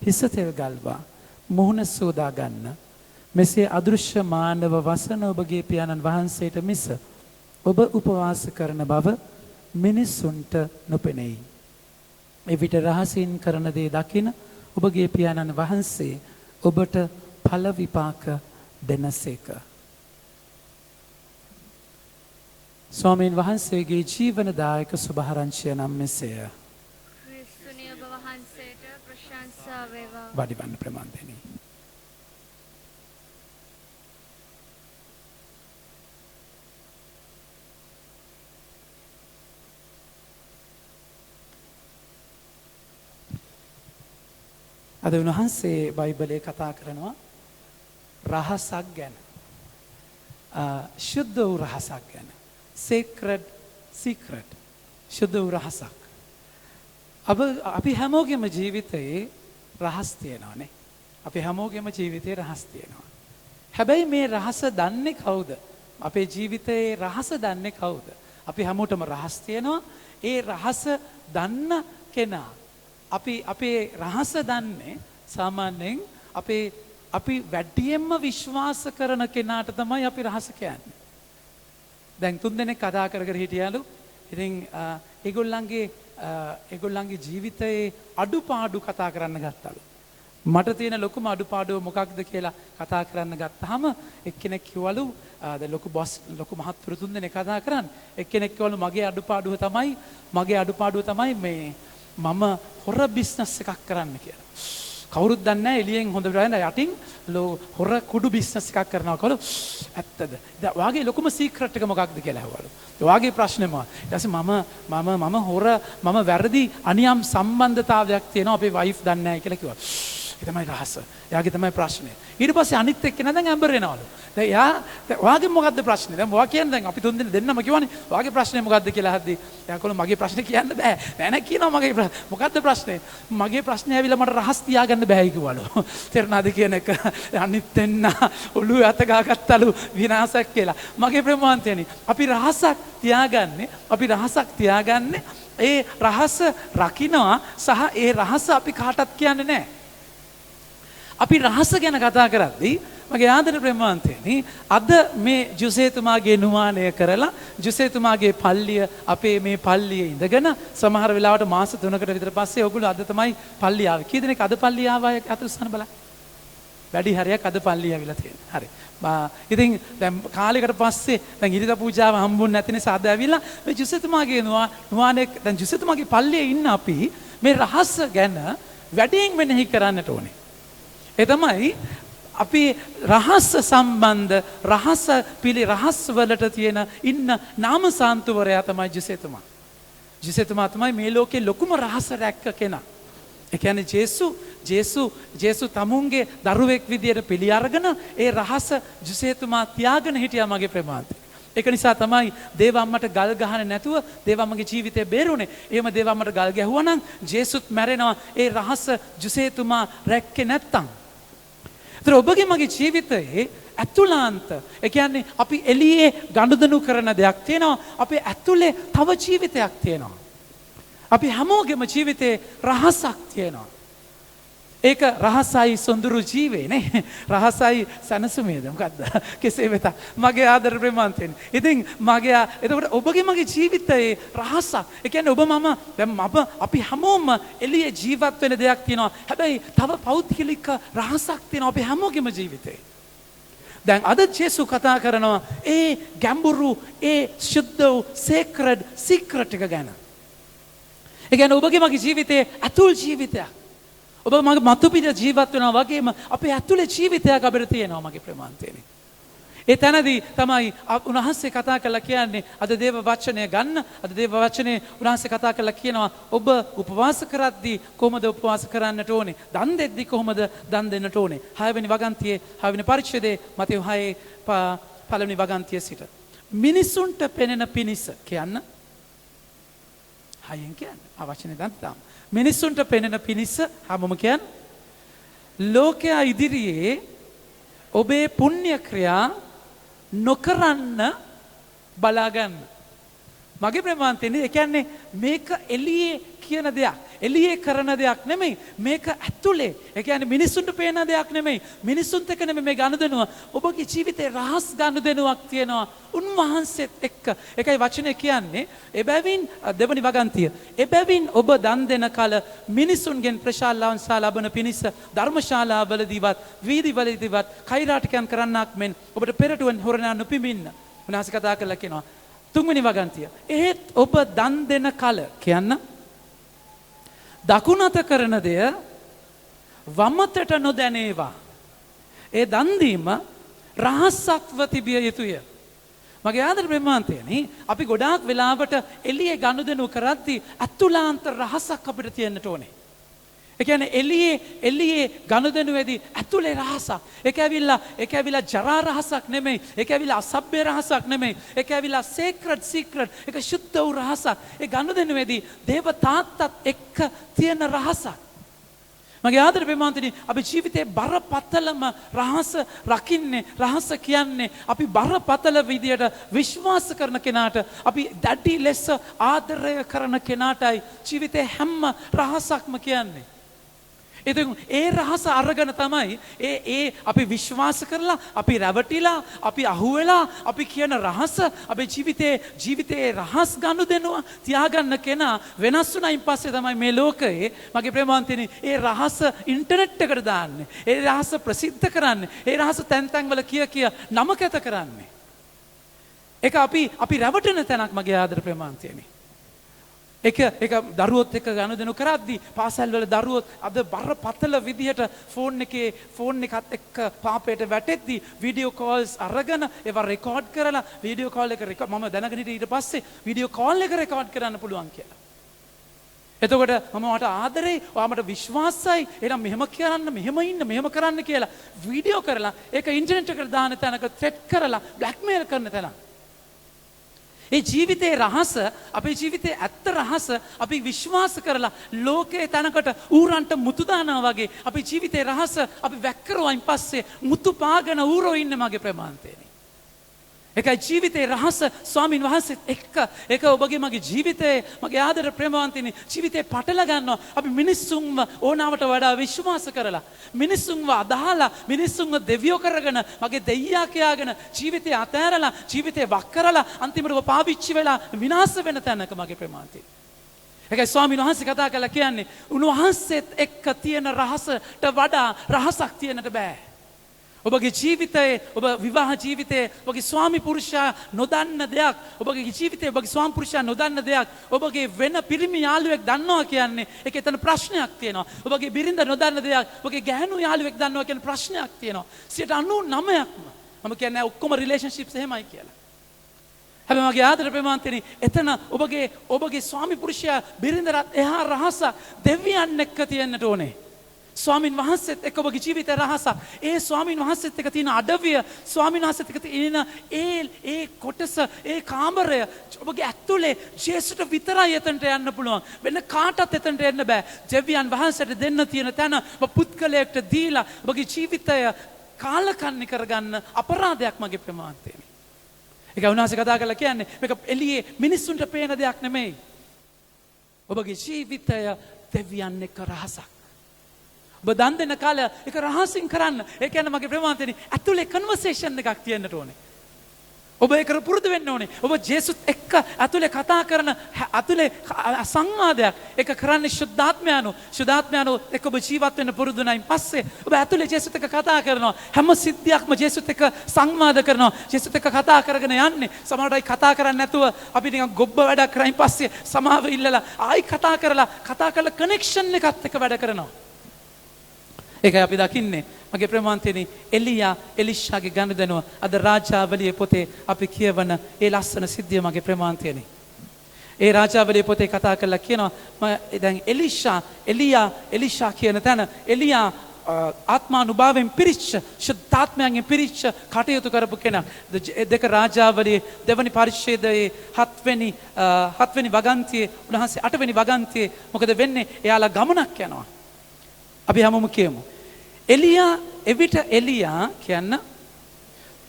Speaker 1: හිස තෙල් ගල්වා මුහුණ සෝදා ගන්න. මෙසේ අදෘශ්‍යමානව වසන ඔබගේ පියාණන් වහන්සේට මිස ඔබ උපවාස කරන බව මිනිසුන්ට නොපෙනෙයි. එවිට රහසින් කරන දේ දකින ඔබගේ පියාණන් වහන්සේ ඔබට ඵල විපාක දෙනසේක. ස්වාමීන් වහන්සේගේ ජීවනදායක සුභාරංචිය නම් මෙසේය.
Speaker 2: ක්‍රිස්තුනි ඔබ වහන්සේට ප්‍රශංසා වේවා.
Speaker 1: වඩිවන්න ප්‍රමාණයෙනි. අද උන්වහන්සේ බයිබලයේ කතා කරනවා රහසක් ගැන. ශුද්ධ වූ රහසක් ගැන. sacred secret. ශුද්ධ වූ රහසක්. අපි හැමෝගෙම ජීවිතයේ රහස් තියෙනවානේ. අපි හැමෝගෙම ජීවිතයේ රහස් තියෙනවා. හැබැයි මේ රහස දන්නේ කවුද? අපේ ජීවිතයේ රහස දන්නේ කවුද? අපි හැමෝටම රහස් තියෙනවා. ඒ රහස දන්න කෙනා අපේ රහස දන්නේ සාමාන්‍යයෙන් අපි වැඩියෙන්ම විශ්වාස කරන කෙනාට තමයි අපි රහස කියන්නේ. දැන් තුන් දෙනෙක් කතා කර හිටියලු. ඉතින් ඒගොල්ලන්ගේ ජීවිතයේ අඩුපාඩු කතා කරන්න ගත්තලු. මට තියෙන ලොකුම අඩුපාඩුව මොකක්ද කියලා කතා කරන්න ගත්තාම එක්කෙනෙක් කිව්වලු ලොකු මහත්තුරු තුන් දෙනෙක් කතා කරන්නේ. එක්කෙනෙක් කිව්වලු මගේ අඩුපාඩුව තමයි මේ මම හොර බිස්නස් එකක් කරන්න කියලා. කවුරුත් දන්නේ නැහැ එළියෙන් හොඳ වෙලා යටින් හොර කුඩු බිස්නස් එකක් කරනවා කළු. ඇත්තද? දැන් වාගේ ලොකුම සීක්‍රට් එක මොකක්ද කියලා අහුවලු. වාගේ ප්‍රශ්නේ මොකක්ද? ඊට පස්සේ මම වැරදි අනියම් සම්බන්ධතාවයක් තියෙනවා අපේ වයිෆ් දන්නේ නැහැ කියලා කිව්වා. ඒ තමයි රහස. එයාගේ තමයි ප්‍රශ්නේ. ඊට පස්සේ අනිත් එක්කෙනා දැන් ඇඹරෙනවලු. දැන් එයා ඔයාගේ මොකද්ද ප්‍රශ්නේ? දැන් ඔයා කියන්නේ දැන් අපි තුන් දෙන්නම කියවනේ ඔයාගේ ප්‍රශ්නේ මොකද්ද කියලා අහද්දි එයා කොහොම මගේ ප්‍රශ්නේ කියන්න බෑ. නෑ කියනවා මගේ මොකද්ද ප්‍රශ්නේ? මගේ ප්‍රශ්නේ ඇවිල්ලා මට රහස් තියාගන්න බෑයි කිව්වලු. තේරුණාද කියන එක? අනිත් දෙන්න ඔළුවේ අත ගාගත්තලු විනාශයක් කියලා. මගේ ප්‍රේමවන්තයනි අපි රහසක් තියාගන්නේ ඒ රහස රකින්නවා සහ ඒ රහස අපි කාටවත් කියන්නේ නැහැ. අපි රහස ගැන කතා කරද්දී මගේ ආදර ප්‍රේමවන්තයනි අද මේ ජුසේතුමාගේ නුමානය කරලා ජුසේතුමාගේ පල්ලිය අපේ මේ පල්ලියේ ඉඳගෙන සමහර වෙලාවට මාස 3කට විතර පස්සේ ඔයගොල්ලෝ අද තමයි පල්ලිය ආවේ. කී දෙනෙක් අද පල්ලිය ආවා අත උස්සන්න බලන්න. වැඩි හරියක් අද පල්ලිය ආවිලා තියෙනවා. හරි. ඉතින් දැන් කාලයකට පස්සේ දැන් ඉරිදා පූජාව හම්බුනේ නැති නිසා අද ඇවිල්ලා මේ ජුසේතුමාගේ නුවානේ දැන් ජුසේතුමාගේ පල්ලියේ ඉන්න අපි මේ රහස ගැන වැඩියෙන් මෙනෙහි කරන්නට ඕනේ. ඒ තමයි අපි රහස් සම්බන්ධ රහස් වලට තියෙන ඉන්න නාම සාන්තුවරයා තමයි ජුසේතුමා. ජුසේතුමා තමයි මේ ලෝකේ ලොකුම රහස රැක්ක කෙනා. ඒ කියන්නේ ජේසු තමුන්ගේ දරුවෙක් විදියට පිළි අරගෙන ඒ රහස ජුසේතුමා තියාගෙන හිටියා මගේ ප්‍රේමාන්තේ. ඒක නිසා තමයි දේවම්මට ගල් ගහන්නේ නැතුව දේවම්මගේ ජීවිතේ බේරුනේ. එහෙම දේවම්මට ගල් ගැහුවා නම් ජේසුත් මැරෙනවා. ඒ රහස ජුසේතුමා රැක්කේ නැත්තම්. ඒතර ඔබගේ මගේ ජීවිතයේ ඇතුළාන්ත ඒ කියන්නේ අපි එළියේ ගනුදෙනු කරන දෙයක් තියෙනවා. අපේ ඇතුලේ තව ජීවිතයක් තියෙනවා. අපි හැමෝගෙම ජීවිතේ රහසක් තියෙනවා. ඒක රහසයි සොඳුරු ජීවේ නේ. රහසයි සනසුමේද මොකද්ද? කෙසේ වෙතත් මගේ ආදර ප්‍රේමන්තයනි. ඉතින් එතකොට ඔබගේ මගේ ජීවිතයේ රහසක්. ඒ කියන්නේ ඔබ මම දැන් අපි හැමෝම එළියේ ජීවත් වෙන දෙයක් තියෙනවා. හැබැයි තව පෞද්ගලික රහසක් තියෙනවා අපි හැමෝගෙම ජීවිතේ. දැන් අද ජේසු කතා කරනවා ඒ ගැඹුරු ඒ සුද්ධ වූ සීක්‍රට් එක ගැන. ඒ කියන්නේ ඔබගේ මගේ ජීවිතයේ අතුල් ජීවිතයක්. ඔබ මගේ මතුපිට ජීවත් වෙනවා වගේම අපේ ඇතුලේ ජීවිතයක් අපිට තියෙනවා මගේ ප්‍රේමාන්තයනි. ඒ තැනදී තමයි උන්වහන්සේ කතා කරලා කියන්නේ අද දේව වචනය ගන්න. අද දේව වචනේ උන්වහන්සේ කතා කරලා කියනවා ඔබ උපවාස කරද්දී කොහොමද උපවාස කරන්නට ඕනේ? දන් දෙද්දී කොහොමද දන් දෙන්නට ඕනේ? 6 වෙනි වගන්තියේ 6 වෙනි පරිච්ඡේදයේ මතෙව් 6 පළවෙනි වගන්තිය සිට. මිනිසුන්ට පෙනෙන පිනිස කියන්න. හයෙන් කියන්න. අවචනේ දන්තාම. මිනිසුන්ට පෙනෙන පිනිස හැමෝම කියන්න. ලෝකයා ඉදිරියේ ඔබේ පුණ්‍ය ක්‍රියා නොකරන්න බලාගන්න. මගේ ප්‍රේමාන්තයනි ඒ කියන්නේ මේක එළියේ කියන දෙයක්. එළියේ කරන දෙයක් නෙමෙයි. මේක ඇතුලේ. ඒ කියන්නේ මිනිසුන්ට පේන දෙයක් නෙමෙයි. මිනිසුන්ට එක නෙමෙයි මේ ගනුදෙනුව. ඔබගේ ජීවිතේ රහස් ගනුදෙනුවක් තියෙනවා. උන්වහන්සේත් එක්ක. ඒකයි වචනේ කියන්නේ. එබැවින් දෙවනි වගන්තිය. එබැවින් ඔබ දන් දෙන කල මිනිසුන්ගෙන් ප්‍රශාලාවන්සා ලබන පිණිස ධර්මශාලාවලදීවත් වීදිවලදීවත් කෛරාටිකයන් කරන්නක් මෙන් ඔබට පෙරටුවෙන් හොරනා නොපිමින්න. උන්වහන්සේ කතා කරලා කියනවා. තුන්වෙනි වගන්තිය. එහෙත් ඔබ දන් දෙන කල කියන්න දකුණත කරන දෙය වමතට නොදැනේවා. ඒ දන් දීම රහසක්ව තිබිය යුතුය. මගේ ආදර ප්‍රේමාන්තයනි අපි ගොඩාක් වෙලාවට එළියේ ගනුදෙනු කරද්දී අතුලාන්ත රහසක් අපිට තියෙන්නට ඕනේ. ඒ කියන්නේ එළියේ ගනුදෙනුවේදී ඇතුලේ රහසක්. ඒක ඇවිල්ලා ජරා රහසක් නෙමෙයි. ඒක ඇවිල්ලා අසභ්‍ය රහසක් නෙමෙයි. ඒක ඇවිල්ලා සීක්‍රට් ඒක සුද්ධ වූ රහසක්. ඒ ගනුදෙනුවේදී දේව තාත්තත් එක්ක තියෙන රහසක්. මගේ ආදර ප්‍රේමාන්තනි අපි ජීවිතේ බරපතලම රහස රකින්නේ රහස කියන්නේ අපි බරපතල විදියට විශ්වාස කරන කෙනාට අපි දැඩි ලෙස ආදරය කරන කෙනාටයි ජීවිතේ හැම රහසක්ම කියන්නේ. ඉතින් ඒ රහස අරගෙන තමයි ඒ අපි විශ්වාස කරලා අපි රැවටිලා අපි අහුවෙලා අපි කියන රහස අපේ ජීවිතේ රහස් ගනුදෙනුව තියාගන්න කෙනා වෙනස් වුණයින් පස්සේ තමයි මේ ලෝකයේ මගේ ප්‍රේමාන්තනි ඒ රහස ඉන්ටර්නෙට් එකට දාන්නේ. ඒ රහස ප්‍රසිද්ධ කරන්නේ. ඒ රහස තැන් වල කිය නම කැත කරන්නේ. ඒක අපි රැවටෙන තැනක් මගේ ආදර ප්‍රේමාන්තයනි. ඒක දරුවොත් එක්ක ගනුදෙනු කරද්දී පාසල් වල දරුවොත් අද බරපතල විදිහට ෆෝන් එකත් එක්ක පාපයට වැටෙද්දී වීඩියෝ කෝල්ස් අරගෙන ඒවා රෙකෝඩ් කරලා වීඩියෝ කෝල් එක මම දැනගෙන හිටියේ ඊට පස්සේ වීඩියෝ කෝල් එක රෙකෝඩ් කරන්න පුළුවන් කියලා. එතකොට මම මට ආදරේ, ඔයා මට විශ්වාසයි, එහෙනම් මෙහෙම කරන්න, මෙහෙම ඉන්න, මෙහෙම කරන්න කියලා වීඩියෝ කරලා ඒක ඉන්ටර්නෙට් එකට දාන තැනක ත්‍රෙට් කරලා බ්ලැක්මේල් කරන තැන. ඒ ජීවිතේ රහස, අපේ ජීවිතේ ඇත්ත රහස අපි විශ්වාස කරලා ලෝකේ තැනකට ඌරන්ට මුතු දානවා වගේ අපේ ජීවිතේ රහස අපි වැක්කරුවායින් පස්සේ මුතු පාගන ඌරෝ ඉන්නේ මගේ ප්‍රමාන්තේනේ. ඒකයි ජීවිතේ රහස ස්වාමින් වහන්සේත් එක්ක ඒක ඔබගේ මගේ ජීවිතේ මගේ ආදර ප්‍රේමවන්තිනි ජීවිතේ පටල ගන්නවා අපි මිනිස්සුන්ව ඕනාවට වඩා විශ්වාස කරලා මිනිස්සුන්ව අදහලා මිනිස්සුන්ව දෙවියෝ කරගෙන මගේ දෙයියා කියාගෙන ජීවිතේ අතෑරලා ජීවිතේ වක් කරලා අන්තිමට ඔබ පාවිච්චි වෙලා විනාශ වෙන තැනක මගේ ප්‍රේමවන්තිනි ඒකයි ස්වාමීන් වහන්සේ කතා කරලා කියන්නේ උන්වහන්සේත් එක්ක තියෙන රහසට වඩා රහසක් තියෙන්නට බෑ ඔබගේ ජීවිතයේ ඔබ විවාහ ජීවිතයේ ඔබගේ ස්වාමි පුරුෂයා නොදන්න දෙයක් ඔබගේ ජීවිතයේ ඔබගේ ස්වාමි පුරුෂයා නොදන්න දෙයක් ඔබගේ වෙන පිරිමි යාළුවෙක් දන්නවා කියන්නේ ඒක එතන ප්‍රශ්නයක් තියෙනවා ඔබගේ බිරිඳ නොදන්න දෙයක් ඔබගේ ගැහණු යාළුවෙක් දන්නවා කියන ප්‍රශ්නයක් තියෙනවා 99%ක්ම මම කියන්නේ ඔක්කොම රිලේෂන්ෂිප්ස් එහෙමයි කියලා හැබැයි මගේ ආදර ප්‍රේමවන්තනි එතන ඔබගේ ස්වාමි පුරුෂයා බිරිඳට එහා රහස දෙවියන් එක්ක තියෙන්නට ඕනේ ස්වාමීන් වහන්සේත් එක්ක ඔබගේ ජීවිතේ රහසක් ඒ ස්වාමීන් වහන්සේත් එක්ක තියෙන අඩවිය ස්වාමීන් වහන්සේත් එක්ක තියෙන ඒ කොටස ඒ කාමරය ඔබගේ ඇතුලේ ජේසුට විතරයි එතනට යන්න පුළුවන් වෙන කාටවත් එතනට එන්න බෑ දෙවියන් වහන්සේට දෙන්න තියෙන තැන ඔබ පුත්කලයට දීලා ඔබගේ ජීවිතය කාලකන්ණි කරගන්න අපරාධයක් මගේ ප්‍රමාන්තේනේ ඒක උන්වහන්සේ කතා කරලා කියන්නේ මේක එළියේ මිනිස්සුන්ට පේන දෙයක් නෙමෙයි ඔබගේ ජීවිතය දෙවියන් එක්ක රහසක් ඔබ දන් දෙන කාලය ඒක රහසින් කරන්න. ඒ කියන්නේ මගේ ප්‍රේමවන්තනි ඇතුලේ කන්වර්සේෂන් එකක් තියෙන්නට ඕනේ. ඔබ ඒකට පුරුදු වෙන්න ඕනේ. ඔබ ජේසුස් එක්ක ඇතුලේ කතා කරන ඇතුලේ සංවාදයක් ඒක කරන්නේ ශුද්ධාත්මයano එක්ක ඔබ ජීවත් වෙන්න පුරුදු නැයින් පස්සේ ඔබ ඇතුලේ ජේසුස් එක්ක කතා කරනවා. හැම සිද්ධියක්ම ජේසුස් එක්ක සංවාද කරනවා. ජේසුස් එක්ක කතා කරගෙන යන්නේ. සමහරවිට කතා කරන්නේ නැතුව අපි නිකන් ගොබ්බ වැඩක් කරයින් පස්සේ සමාව ඉල්ලලා ආයි කතා කරලා කනෙක්ෂන් එකත් එක්ක වැඩ කරනවා. ඒකයි අපි දකින්නේ මගේ ප්‍රේමවන්තනි එලියා එලිෂාගේ ගනුදෙනුව අද රාජාවලියේ පොතේ අපි කියවන ඒ ලස්සන සිද්ධිය මගේ ප්‍රේමවන්තනි ඒ රාජාවලියේ පොතේ කතා කරලා කියනවා දැන් එලිෂා කියන තැන එලියා ආත්මානුභාවයෙන් පිරිච්ච ශුද්ධාත්මයෙන් පිරිච්ච කටයුතු කරපු කෙනා දෙක රාජාවලියේ දෙවනි පරිච්ඡේදයේ 7 වෙනි වගන්තියේ උන්වහන්සේ 8 වෙනි වගන්තියේ මොකද වෙන්නේ එයාලා ගමනක් යනවා අපි හැමෝම කියමු එවිට එලියා කියන්න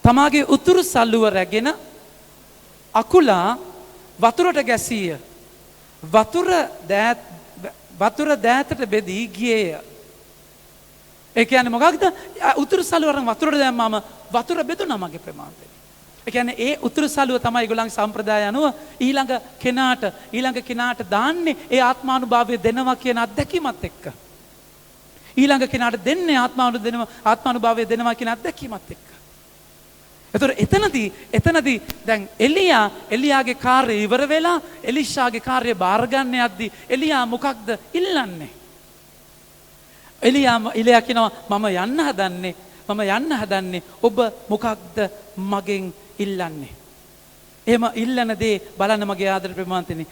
Speaker 1: තමාගේ උතුරු සල්ලුව රැගෙන අකුලා වතුරට ගැසීය වතුර දෑතට බෙදී ගියේය ඒ කියන්නේ මොකක්ද උතුරු සල්ලුව අරන් වතුරට දැම්මම වතුර බෙදුණා මගේ ප්‍රමාණය ඒ කියන්නේ ඒ උතුරු සල්ලුව තමයි ඒගොල්ලන්ගේ සම්ප්‍රදාය අනුව ඊළඟ කෙනාට දාන්නේ ඒ ආත්මානුභාවය දෙනවා කියන අත්දැකීමත් එක්ක ඊළඟ කෙනාට දෙන්නේ ආත්මානුභාවය දෙනවා කියන අත්දැකීමත් එක්ක. ඒතර එතනදී දැන් එලියාගේ කාර්යය ඉවර වෙලා එලිෂාගේ කාර්යය බාර ගන්න යද්දී එලියා මොකක්ද ඉල්ලන්නේ? එලියා කියනවා මම යන්න හදන්නේ ඔබ මොකක්ද මගෙන් ඉල්ලන්නේ? එහෙම ඉල්ලන දේ බලන්න මගේ ආදර ප්‍රේමවන්තනි.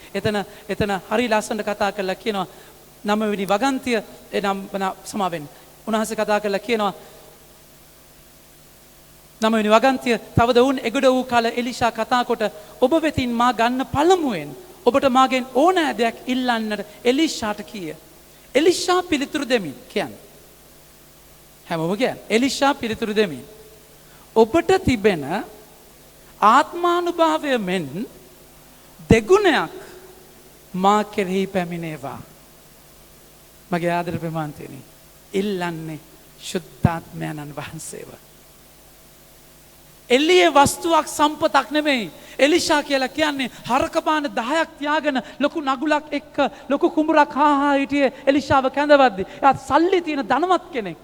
Speaker 1: එතන හරි ලස්සනට කතා කරලා කියනවා 9 වෙනි වගන්තිය සමාවෙන්න. උන්වහන්සේ කතා කරලා කියනවා 9 වෙනි වගන්තිය තවද වුන් එගොඩ වූ කාල එලිෂා කතා කොට ඔබ වෙතින් මා ගන්න පළමුවෙන් ඔබට මාගෙන් ඕනෑ දෙයක් ඉල්ලන්නට එලිෂාට කීය. එලිෂා පිළිතුරු දෙමින් කියන්නේ. හැමෝම කියන්නේ එලිෂා පිළිතුරු දෙමින් ඔබට තිබෙන ආත්මානුභාවය මෙන් දෙගුණයක් මා කෙරෙහි පැමිණේවා. මගේ ආදර ප්‍රමාන්තයනි ඉල්ලන්නේ ශුද්ධාත්මයන්න් වහන්සේව. එල්ලියේ වස්තුවක් සම්පතක් නෙමෙයි. එලිෂා කියලා කියන්නේ හරකපාන 10ක් තියාගෙන ලොකු නගුලක් එක්ක ලොකු කුඹුරක් හා හිටියේ එලිෂාව කැඳවද්දි. එයා සල්ලි තියෙන ධනවත් කෙනෙක්.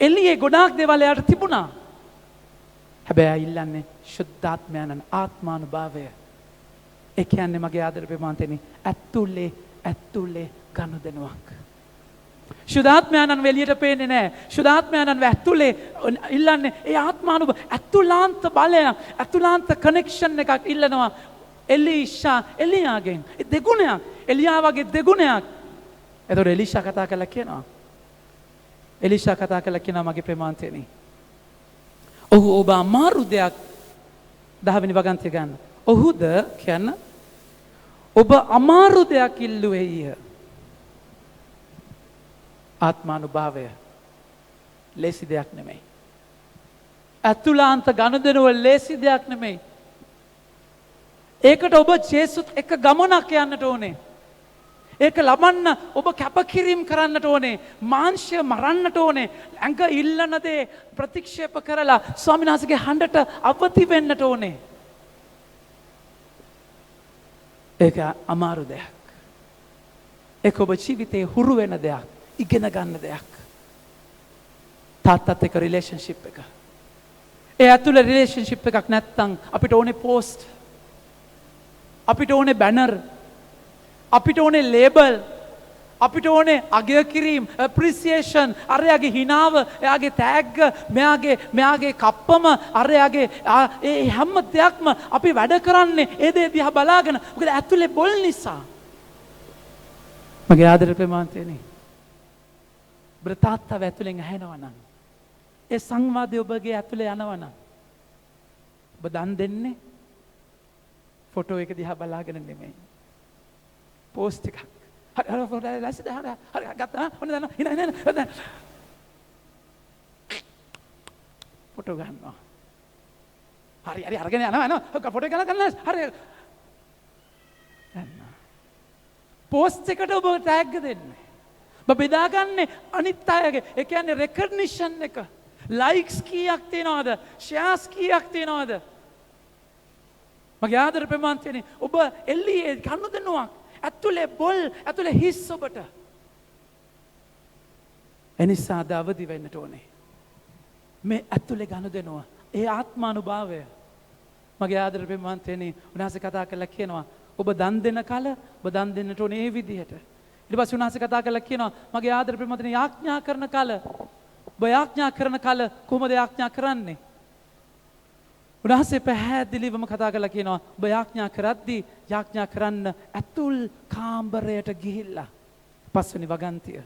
Speaker 1: එල්ලියේ ගොඩාක් දේවල් එයාට තිබුණා. හැබැයි ඉල්ලන්නේ ශුද්ධාත්මයන්න් ආත්මානුභාවය. ඒ කියන්නේ මගේ ආදර ප්‍රමාන්තයනි ඇතුලේ ගනුදෙනුවක්. ශුද්ධාත්මයන්න් වෙලියට පේන්නේ නැහැ. ශුද්ධාත්මයන්න් ඇතුලේ ඉල්ලන්නේ ඒ ආත්මානුභව ඇතුලාන්ත බලය ඇතුලාන්ත කනෙක්ෂන් එකක් ඉල්ලනවා එලියාගෙන්. දෙගුණයක්. එලියා වගේ දෙගුණයක්. එතකොට එලිෂා කතා කළා කියනවා. එලිෂා කතා කළා කියනවා මගේ ප්‍රේමාන්තයනි. ඔහු ඔබ අමාරු දෙයක් 10 වෙනි වගන්තිය ගන්න. ඔහුද කියන්න ඔබ අමාරු දෙයක් ඉල්ලුවේය. ආත්මානුභාවය ලේසි දෙයක් නෙමෙයි. අතුලාන්ත ගනුදෙනුව ලේසි දෙයක් නෙමෙයි. ඒකට ඔබ ජේසුත් එක ගමනක් යන්නට ඕනේ. ඒක ලබන්න ඔබ කැපකිරීම කරන්නට ඕනේ. මාංශය මරන්නට ඕනේ. ඇඟ ඉල්ලන දේ ප්‍රතික්ෂේප කරලා ස්වාමීන් වහන්සේගේ හඬට අවදි වෙන්නට ඕනේ. ඒක අමාරු දෙයක්. ඒක ඔබ ජීවිතේ හුරු වෙන දෙයක්. ඉගෙන ගන්න දෙයක්. තාත්තත් එක්ක රිලේෂන්ෂිප් එක. ඒ ඇතුළේ රිලේෂන්ෂිප් එකක් නැත්තම් අපිට ඕනේ පෝස්ට්. අපිට ඕනේ බැනර්. අපිට ඕනේ ලේබල්. අපිට ඕනේ අගය කිරීම, ඇප්‍රීසියේෂන්, අරයාගේ හිනාව, එයාගේ තෑග්ග, මෙයාගේ කප්පම, අරයාගේ ඒ හැම දෙයක්ම අපි වැඩ කරන්නේ ඒ දේ දිහා බලාගෙන. මොකද ඇතුලේ බොල් නිසා. මගේ ආදර ප්‍රේමාන්තයනි. ඔබ තාත්තව ඇතුලෙන් ඇහෙනවා නම්, ඒ සංවාදය ඔබගේ ඇතුලේ යනවා නම්, ඔබ දන් දෙන්නේ ෆොටෝ එක දිහා බලාගෙන නෙමෙයි. පෝස්ට් එකක්. හරි ලැස්තිද? හරි ගත්තා. ඔන්න දාන්න. ඉන්න. ෆොටෝ ගන්නවා. හරි අරගෙන යනවා. ෆොටෝ ගන්න. හරි. යන්න. පෝස්ට් එකට ඔබ ටැග් දෙන්නේ. ඔබ බෙදාගන්නේ අනිත් අයගේ. ඒ කියන්නේ රෙකග්නිෂන් එක. ලයික්ස් කීයක් තියනවද? ෂෙයාර්ස් කීයක් තියනවද? මගේ ආදර ප්‍රේමාන්තයනි, ඔබ එල්ලියේ ගනුදෙනුවක් ඇතුලේ බොල්, ඇතුලේ හිස් ඔබට. එනිසා අවදි වෙන්නට ඕනේ. මේ ඇතුලේ ගනුදෙනුව, ඒ ආත්මානුභාවය. මගේ ආදර ප්‍රේමාන්තයනි, උන්වහන්සේ කතා කරලා කියනවා ඔබ දන් දෙන කල ඔබ දන් දෙන්නට ඕනේ මේ විදිහට. ඊට පස්සේ උන්වහන්සේ කතා කරලා කියනවා මගේ ආදර ප්‍රේමාන්තයනි, යාඥා කරන කල ඔබ යාඥා කරන කල කොහොමද යාඥා කරන්නේ? උන්වහන්සේ පැහැදිලිවම කතා කරලා කියනවා ඔබ යාඥා කරද්දී යාඥා කරන්න ඇතුල් කාමරයට ගිහිල්ලා. පස්වෙනි වගන්තිය.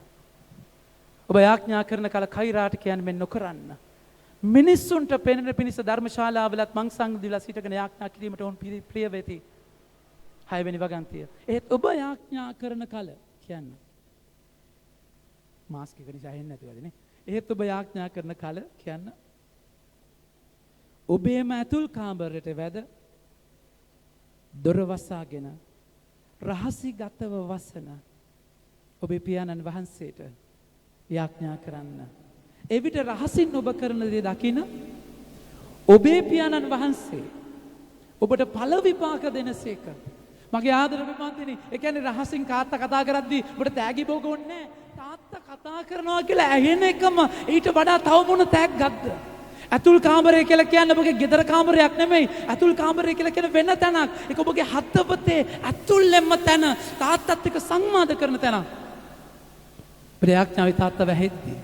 Speaker 1: ඔබ යාඥා කරන කල කෛරාට කියන්නේ මෙන්න නොකරන්න. මිනිස්සුන්ට පෙනෙන පිණිස ධර්මශාලාවලත් මංසංග දීලා සිටගෙන යාඥා කිරීමට ඕන් ප්‍රිය වෙති. 6 වෙනි වගන්තිය. ඒත් ඔබ යාඥා කරන කල කියන්න. මාස්ක් එක නිසා හෙන්නේ නැතුවද නේ? ඒත් ඔබ යාඥා කරන කල කියන්න. ඔබේම ඇතුල් කාමරයට වැද දොර වසාගෙන රහසිගතව වසන ඔබේ පියාණන් වහන්සේට යාඥා කරන්න. එවිට රහසින් ඔබ කරන දේ දකින ඔබේ පියාණන් වහන්සේ ඔබට ඵල විපාක දෙනසේක. මගේ ආදර ප්‍රේමාන්තයනි, ඒ කියන්නේ රහසින් තාත්තා කතා කරද්දී ඔබට තෑගි බෝග ඕනේ නැහැ. තාත්තා කතා කරනවා කියලා ඇහෙන එකම ඊට වඩා තව මොන තෑග්ගක්ද? ඇතුල් කාමරය කියලා කියන්නේ ඔබගේ ගෙදර කාමරයක් නෙමෙයි. ඇතුල් කාමරය කියලා කියන්නේ වෙන තැනක්. ඒක ඔබගේ හදවතේ ඇතුළෙන්ම තැන, තාත්තත් එක්ක සංවාද කරන තැන. ප්‍රයාඥාවේ තාත්තා වැහෙද්දී.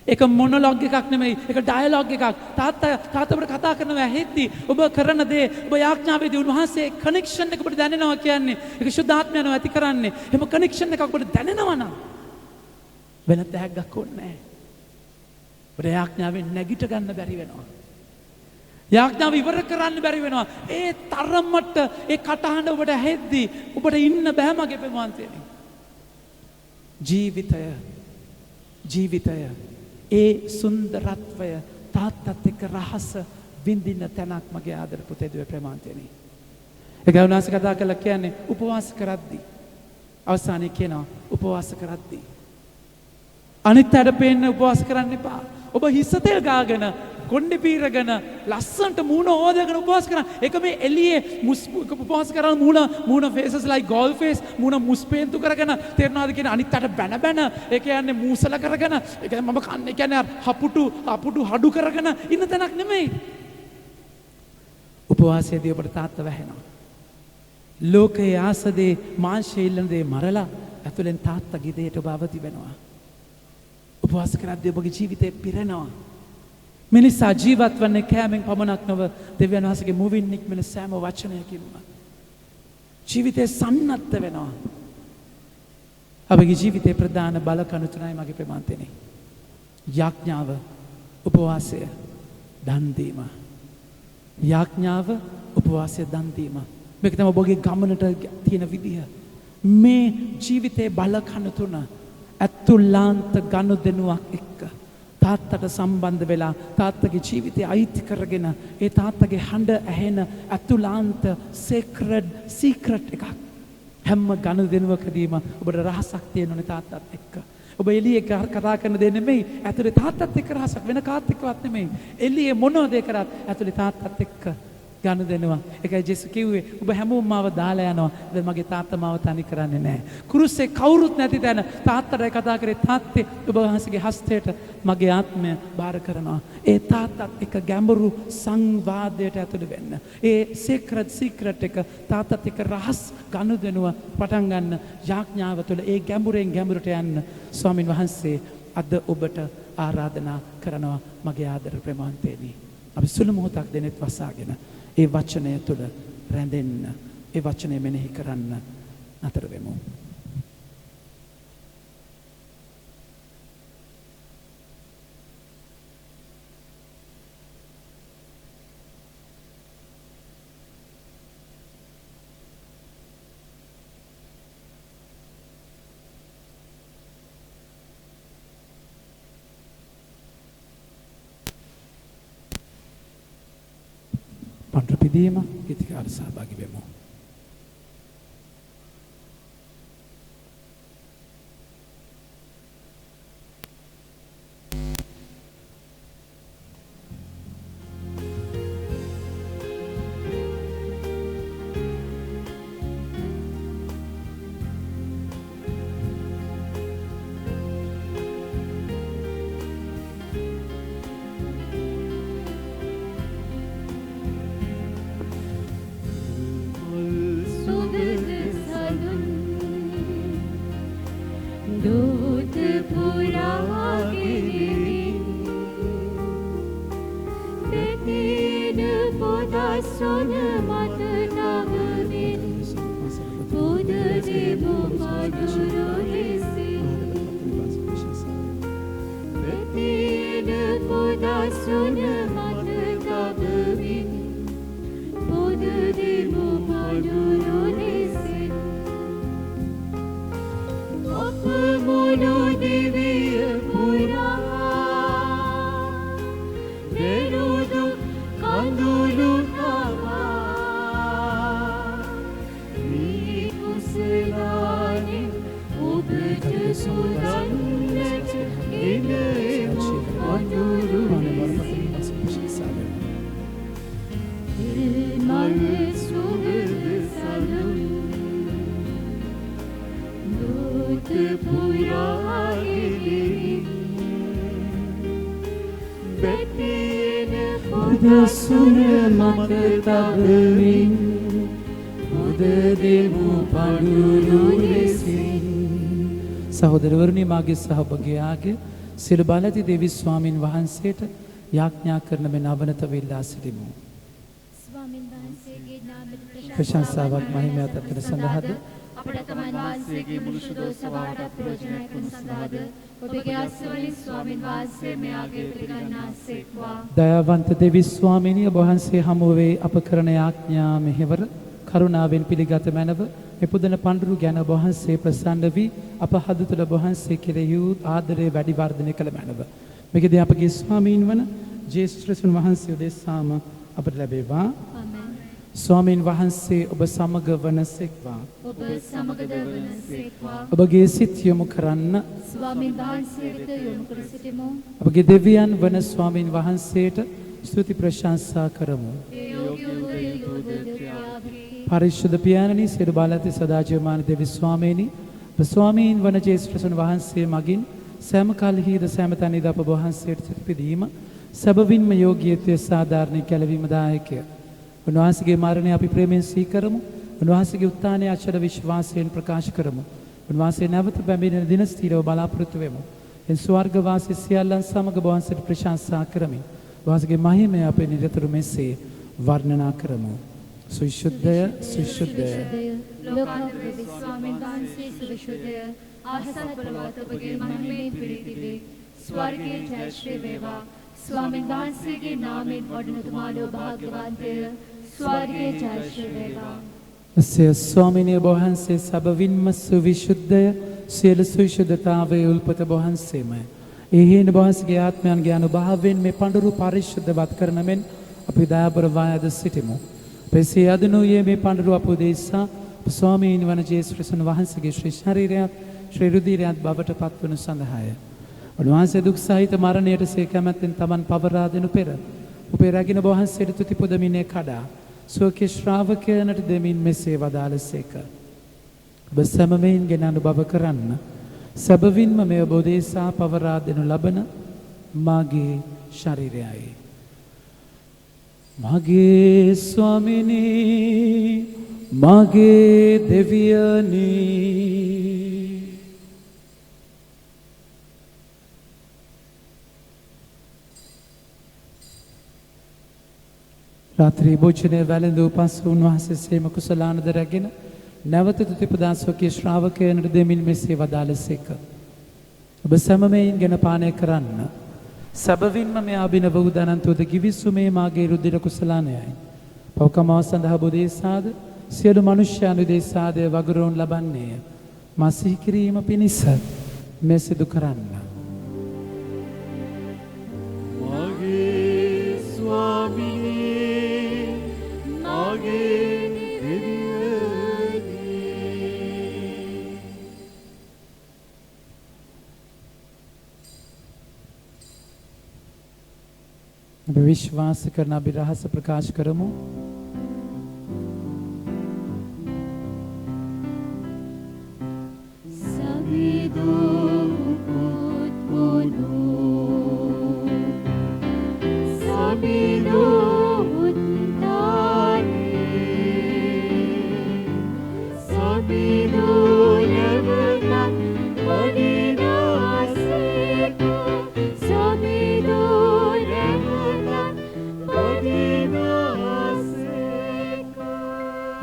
Speaker 1: ඒක මොනොලොග් එකක් නෙමෙයි. ඒක ඩයලොග් එකක්. තාත්තා ඔබට කතා කරනවා ඇහෙද්දී ඔබ කරන දේ ඔබ යාඥාවේදී උන්වහන්සේ කනෙක්ෂන් එක ඔබට දැනෙනවා කියන්නේ. ඒක සුද්ධාත්මයන්ව ඇති කරන්නේ. එහෙම කනෙක්ෂන් එකක් ඔබට දැනෙනවා නම් වෙන තෑග්ගක් ඕනේ නැහැ. යාඥාවෙන් නැගිට ගන්න බැරි වෙනවා. යාඥාව ඉවර කරන්න බැරි වෙනවා. ඒ තරමට ඒ කටහඬ ඔබට ඇහෙද්දී ඔබට ඉන්න බෑ මගේ ප්‍රේමාන්තයනි. ජීවිතය ඒ සුන්දරත්වය තාත්තත් එක්ක රහස විඳින තැනක් මගේ ආදර පුතේ දුවේ ප්‍රේමාන්තයනි. ඒක උන්වහන්සේ කතා කරලා කියන්නේ උපවාස කරද්දී. අවසානයේ කියනවා උපවාස කරද්දී අනිත් අයට පේන්න උපවාස කරන්න එපා. ඔබ හිස තෙල් ගාගෙන, කොණ්ඩේ පීරගෙන, ලස්සන්ට මූණ හොදගෙන උපවාස කරන්න. ඒක මේ එළියේ උපවාස කරන මූණ faces like gold face, මූණ මුස්පේන්තු කරගෙන තේරෙනවද කියන අනිත් අයට බැන ඒ කියන්නේ මූසල කරගෙන, ඒ කියන්නේ මම කන්නේ කියන්නේ හපුටු හඩු කරගෙන ඉන්න තැනක් නෙමෙයි. උපවාසයේදී ඔබට තාත්තා වැහෙනවා. ලෝකයේ ආසදේ මාංශය ඉල්ලන දේ මරලා ඇතුලෙන් තාත්තා ගිදේට ඔබ අවදි වෙනවා. උපවාස කරද්දී ඔබගේ ජීවිතේ පිරෙනවා. මිනිසා ජීවත් වන්නේ කෑමෙන් පමණක් නොව දෙවියන් වහන්සේගේ මුවින් නික්මෙන සෑම වචනයකින්ම. ජීවිතේ සන්නද්ධ වෙනවා. අපගේ ජීවිතේ ප්‍රධාන බල කණු තුනයි මගේ ප්‍රමාන්තනේ. යාඥාව, උපවාසය, දන් දීම. යාඥාව, උපවාසය, දන් දීම. මේක තමයි ඔබගේ ගමනට තියෙන විදිය. මේ ජීවිතේ බල කණු තුන අතුලාන්ත ගනුදෙනුවක් එක්ක තාත්තට සම්බන්ධ වෙලා තාත්තගේ ජීවිතය අයිති කරගෙන ඒ තාත්තගේ හඬ ඇහෙන අතුලාන්ත සීක්‍රට් එකක්. හැම ගනුදෙනුවකදීම ඔබට රහසක් තියෙන්න ඕනේ තාත්තත් එක්ක. ඔබ එළියේ කතා කරන දේ නෙමෙයි ඇතුලේ තාත්තත් එක්ක රහසක්, වෙන කාත් එක්කවත් නෙමෙයි. එළියේ මොනවද කරත් ඇතුලේ තාත්තත් එක්ක ගනුදෙනුව. ඒකයි ජේසුස් කිව්වේ ඔබ හැමෝම මාව දාලා යනවා. දැන් මගේ තාත්තා මාව තනි කරන්නේ නැහැ. කුරුස්සේ කවුරුත් නැති තැන තාත්තටයි කතා කරේ. තාත්තේ ඔබ වහන්සේගේ හස්තයට මගේ ආත්මය බාර කරනවා. ඒ තාත්තත් එක්ක ගැඹුරු සංවාදයට ඇතුළු වෙන්න. ඒ සීක්‍රට් එක තාත්තත් එක්ක රහස් ගනුදෙනුව පටන් ගන්න යාඥාව තුළ ඒ ගැඹුරෙන් ගැඹුරට යන්න ස්වාමින් වහන්සේ අද ඔබට ආරාධනා කරනවා මගේ ආදර ප්‍රේමාන්තේනි. අපි සුළු මොහොතක් දෙනෙත් වසාගෙන ඒ වචනය තුළ රැඳෙන්න, ඒ වචනය මෙනෙහි කරන්න නතර වෙමු. පඬුරු පිදීම ගීතිකාවට සහභාගී වෙමු. සහෝදරවරුනි මාගේ සහභාගියාගේ සිළු බලති දෙවි ස්වාමින් වහන්සේට යාඥා කරන මෙන් අවනත වෙලා සිටිමු.
Speaker 3: ස්වාමින් වහන්සේගේ නාමයට
Speaker 1: ප්‍රශංසාවක් මහිමයක් අතර සඳහාද
Speaker 2: අපට තමන් වහන්සේගේ මුළු සුදෝ සභාවට ප්‍රයෝජනයක් වන සඳහාද ඔබගේ ආශිර්වාදයෙන් ස්වාමින් වහන්සේ මෙයාගේ පිළිගන්නාසේක්වා.
Speaker 1: දයාවන්ත දෙවි ස්වාමිනිය වහන්සේ හමුවේ අප කරන යාඥා මෙහෙවර කරුණාවෙන් පිළිගත මැනව මේ පුදන පඬුරු ගැන වහන්සේ ප්‍රසන්න වී අප හද තුළ වහන්සේ කෙරෙහි ආදරය වැඩි වර්ධනය කළ මැනව මේකදී අපගේ ස්වාමීන් වන ජේෂ්ඨ වහන්සේ උදෙසාම අපට ලැබේවා. ස්වාමීන් වහන්සේ ඔබ සමග වනසේක්වා.
Speaker 2: ඔබ සමගද වනසේක්වා.
Speaker 1: ඔබගේ සිත් යොමු කරන්න
Speaker 2: ස්වාමින් වහන්සේ වෙත යොමු කර සිටිමු.
Speaker 1: අපගේ දෙවියන් වන ස්වාමීන් වහන්සේට ස්තුති ප්‍රශංසා කරමු. පරිශුද්ධ පියාණනි සියලු බලති සදාජීවමාන දෙවි ස්වාමීනි ස්වාමීන් වන ජේසුස් වහන්සේ මගින් සෑම කල්හිද සෑම තැනදී අප වහන්සේට සිත පිදීම සැබවින්ම යෝග්‍යත්වයේ සාධාරණ කැලවීම දායකය. උන්වහන්සේගේ මරණය අපි ප්‍රේමයෙන් සීකරමු. උන්වහන්සේගේ උත්ථානය අචල විශ්වාසයෙන් ප්‍රකාශ කරමු. උන්වහන්සේ නැවත පැමිණෙන දින ස්ථිරව බලාපොරොත්තු වෙමු. එන් ස්වර්ගවාසී සියල්ලන් සමග වහන්සේට ප්‍රශංසා කරමින් වහන්සේගේ මහිමය අපේ නිරතුරු මෙසේ වර්ණනා කරමු. සුවිශුද්ධය සුවිශුද්ධය
Speaker 2: ලෝකාන්තයේ ස්වාමීන් වහන්සේ සුවිශුද්ධය ආසත් බලවත් ඔබගේ මහිමයෙන් පිරී තිබේ. ස්වර්ගයේ ජය ශ්‍රී වේවා. ස්වාමීන් වහන්සේගේ නාමයෙන් වඩනතුමාලෝ භාග්‍යවන්තය. ස්වර්ගයේ ජය ශ්‍රී වේවා.
Speaker 1: එසේ ස්වාමිනේ වහන්සේ සබවින්ම සුවිශුද්ධය සියලු සුවිශුද්ධතාවයේ උල්පත වහන්සේමයි. ඒ හේන වහන්සේගේ ආත්මයන්ගේ අනුභවයෙන් මේ පඬුරු පරිශුද්ධවත් කරන මෙන් අපි දයාබර වායද සිටිමු. පෙසේ අදනුයේ මේ පඬුරු අපෝදේශා ස්වාමීන් වහන්සේ වහන්සේගේ ශ්‍රී ශරීරයත් ශ්‍රී රුධිරයත් බවට පත්වනු සඳහාය. උන්වහන්සේ දුක් සහිත මරණයට සේ කැමැත්තෙන් තමන් පවරා දෙනු පෙර උපේ රැගෙන වහන්සේට තුති පුදමිනේ කඩා සෝකේ ශ්‍රාවකයන්ට දෙමින් මෙසේ වදාළසේක. ඔබ සැමමෙන් ගෙන අනුභව කරන්න. සැබවින්ම මේ ඔබ උදෙසා පවරා දෙනු ලබන මාගේ ශරීරයයි. මගේ ස්වාමිනී මගේ දෙවියනී රාත්‍රී භෝජනය වැළඳූ පසු උන්වහන්සේ සේම කුසලානද රැගෙන නැවත තුතිපදා ස්වකීය ශ්‍රාවකයන්ට දෙමින් මෙසේ වදාළසේක. ඔබ සැමමෙන් ගෙන පානය කරන්න. සැබවින්ම මේ අභිනව වූ දනන්තෝද ගිවිසුමේ මාගේ රුධිර කුසලානයයි. පව්කමාව සඳහා බුදේසාද සියලු මනුෂ්‍යයන් උදෙසාද වගුරුන් ලබන්නේය. මා සිහි කිරීම පිණිස මේ සිදු කරන්න.
Speaker 5: මගේ ස්වාමිනේ මගේ දෙවියනී.
Speaker 1: අපි විශ්වාස කරන අපි රහස ප්‍රකාශ කරමු.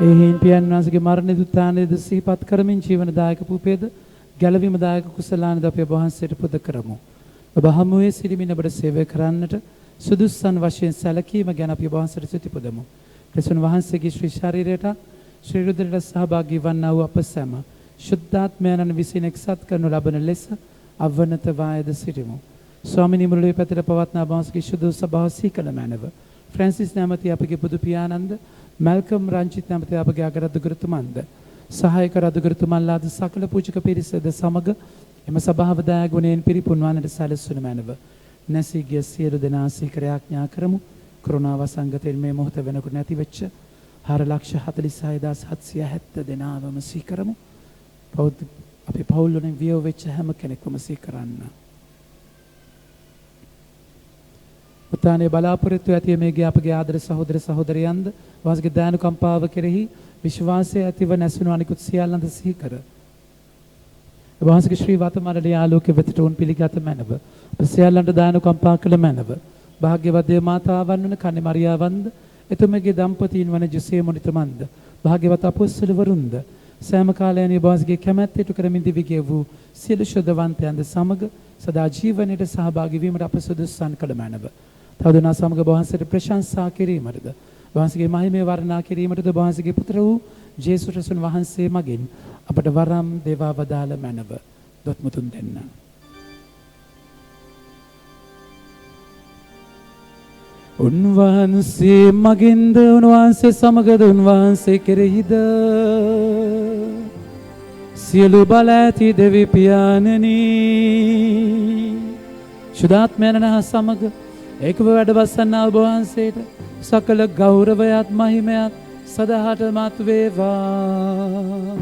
Speaker 1: එහින් පියන් වහන්සේගේ මරණ දුතානේද සිහිපත් කරමින් ජීවනදායක පුපේද ගැලවීමදායක කුසලානද අපේ වහන්සේට පුද කරමු. ඔබ හමුවේ සිටිමින් ඔබට සේවය කරන්නට සුදුස්සන් වශයෙන් සැලකීම ගැන අපි වහන්සේට ස්තුති පුදමු. ක්‍රිස්තුන් වහන්සේගේ ශ්‍රී ශරීරයට ශ්‍රී රුධිරයට සහභාගී වන්නා වූ අප සැම ශුද්ධාත්මයන්න් විසින් එක්සත් කරනු ලබන ලෙස අවනත වායද සිටිමු. ස්වාමිනී මුළුවේ පැතර පවත්නා වහන්සේගේ සුදු සභාව සීකල මැනව ෆ්‍රැන්සිස් නැමැති අපගේ බුදු පියාණන්ද මල්කම් රංචිත් නැමැති අපගේ අගරදුගුරුතුමන්ද සහායක රදුගුරුතුමන්ලාද සකල පූජක පිරිසද සමග එම සභාව දායගුණයෙන් පිරිපුන් වන්නට සැලසුණු මැනව නැසී ගිය සියලු දෙනා සීකර යාඥා කරමු. කරුණා වසංගතයෙන් මේ මොහොත වෙනකොට නැති වෙච්ච 4,46,770 දෙනාවම සීකරමු. අපි පවුල් වලින් වියෝ වෙච්ච හැම කෙනෙක්වම සීකරන්න. උත්තානයේ බලාපොරොත්තු ඇති මේගේ අපගේ ආදර සහෝදර සහෝදරයන්ද වාසගේ දානුකම්පාව කෙරෙහි විශ්වාසය ඇතිව නැසුණු අනිකුත් සියල්ලන්ද සිහි කර වාසගේ ශ්‍රී වතමණ්ඩලයේ ආලෝකයේ වෙතට උන් පිළිගත මැනව සියල්ලන්ට දානුකම්පා කළ මැනව භාග්‍යවත් දේව මාතාවන් වන කන්නේ මරියාවන්ද එතුමගේ දම්පතීන් වන ජොසේ මොනිතුමන්ද භාග්‍යවත් අපොස්තලවරුන්ද සෑම කාලයන්හි වාසගේ කැමැත්තට කරමින් දිවිගේ වූ සියලු ශුද්ධවන්තයන්ද සමග සදා ජීවනයේ සහභාගී වීමට අප සුදුසුසන් කළ මැනව තවදුනා සමග වහන්සේට ප්‍රශංසා කිරීමටද වහන්සේගේ මහිමය වර්ණනා කිරීමටද වහන්සේගේ පුත්‍ර වූ ජේසුස් ක්‍රිස්තුන් වහන්සේ මගින් අපට වරම් දේවා වදාළ මැනව දොත්මුතුන් දෙන්න. උන්වහන්සේ මගින්ද උන්වහන්සේ සමගද උන්වහන්සේ කෙරෙහිද සියලු බල ඇති දෙවි පියාණනි ශුද්ධාත්මයන් සමග ඒකව වැඩ වසන්නා ඔබ වහන්සේට සකල ගෞරවයත් මහිමයත් සදාහටමත් වේවා.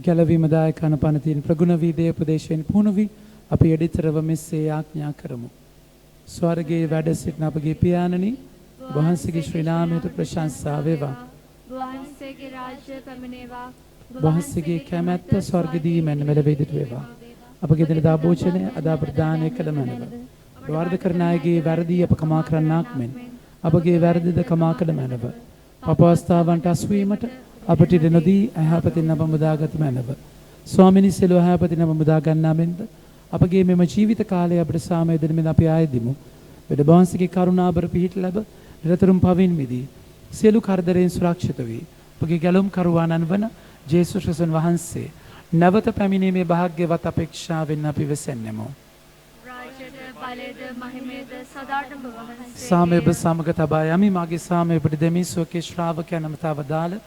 Speaker 1: ගැලවීම දායකන පන තියෙන ප්‍රගුණ වී දේ උපදේශයෙන් පුහුණු වී අපි එඩිතරව මෙසේ ආඥා කරමු. ස්වර්ගයේ වැඩ සිටින අපගේ පියාණනි වහන්සේගේ ශ්‍රී නාමයට ප්‍රශංසා වේවා.
Speaker 2: වහන්සේගේ රාජ්‍ය පැමිණේවා.
Speaker 1: වහන්සේගේ කැමැත්ත ස්වර්ගදී මෙන් මෙලෙවිදිට වේවා. අපගේ දිනදා භෝජනය අද අපට දානය කළ මැනව. වර්ධ කරන අයගේ වැරදි අප කමා කරන්නාක් මෙන් අපගේ වැරදිද කමා කළ මැනව. පපවස්ථාවන්ට අසුවීමට අපට ඉඩ නොදී අයහපතින් අප මුදාගත මැනව. ස්වාමිනි සියලු අයහපතින් අප මුදා ගන්නා මෙන්ද අපගේ මෙම ජීවිත කාලය අපට සාමය දෙන මෙන් අපි ආයෙදිමු. වෙද වහන්සේගේ කරුණාබර පිහිට ලැබ නිරතුරුම පවින් මිදී සියලු කරදරයෙන් සුරක්ෂිත වී අපගේ ගැලුම් කරුවාණන් වන ජේසුස් ක්‍රිස්තුන් වහන්සේ නැවත පැමිණීමේ භාග්‍යවත් අපේක්ෂාවෙන් අපි වෙසෙන්නෙමු.
Speaker 2: රාජ්‍යද බලයද මහිමයද සදාටම වහන්සේ
Speaker 1: සාමය ඔබ සමග තබා යමි. මාගේ සාමය ඔබට දෙමි. සුවකේ ශ්‍රාවකයන් අමතාව දාල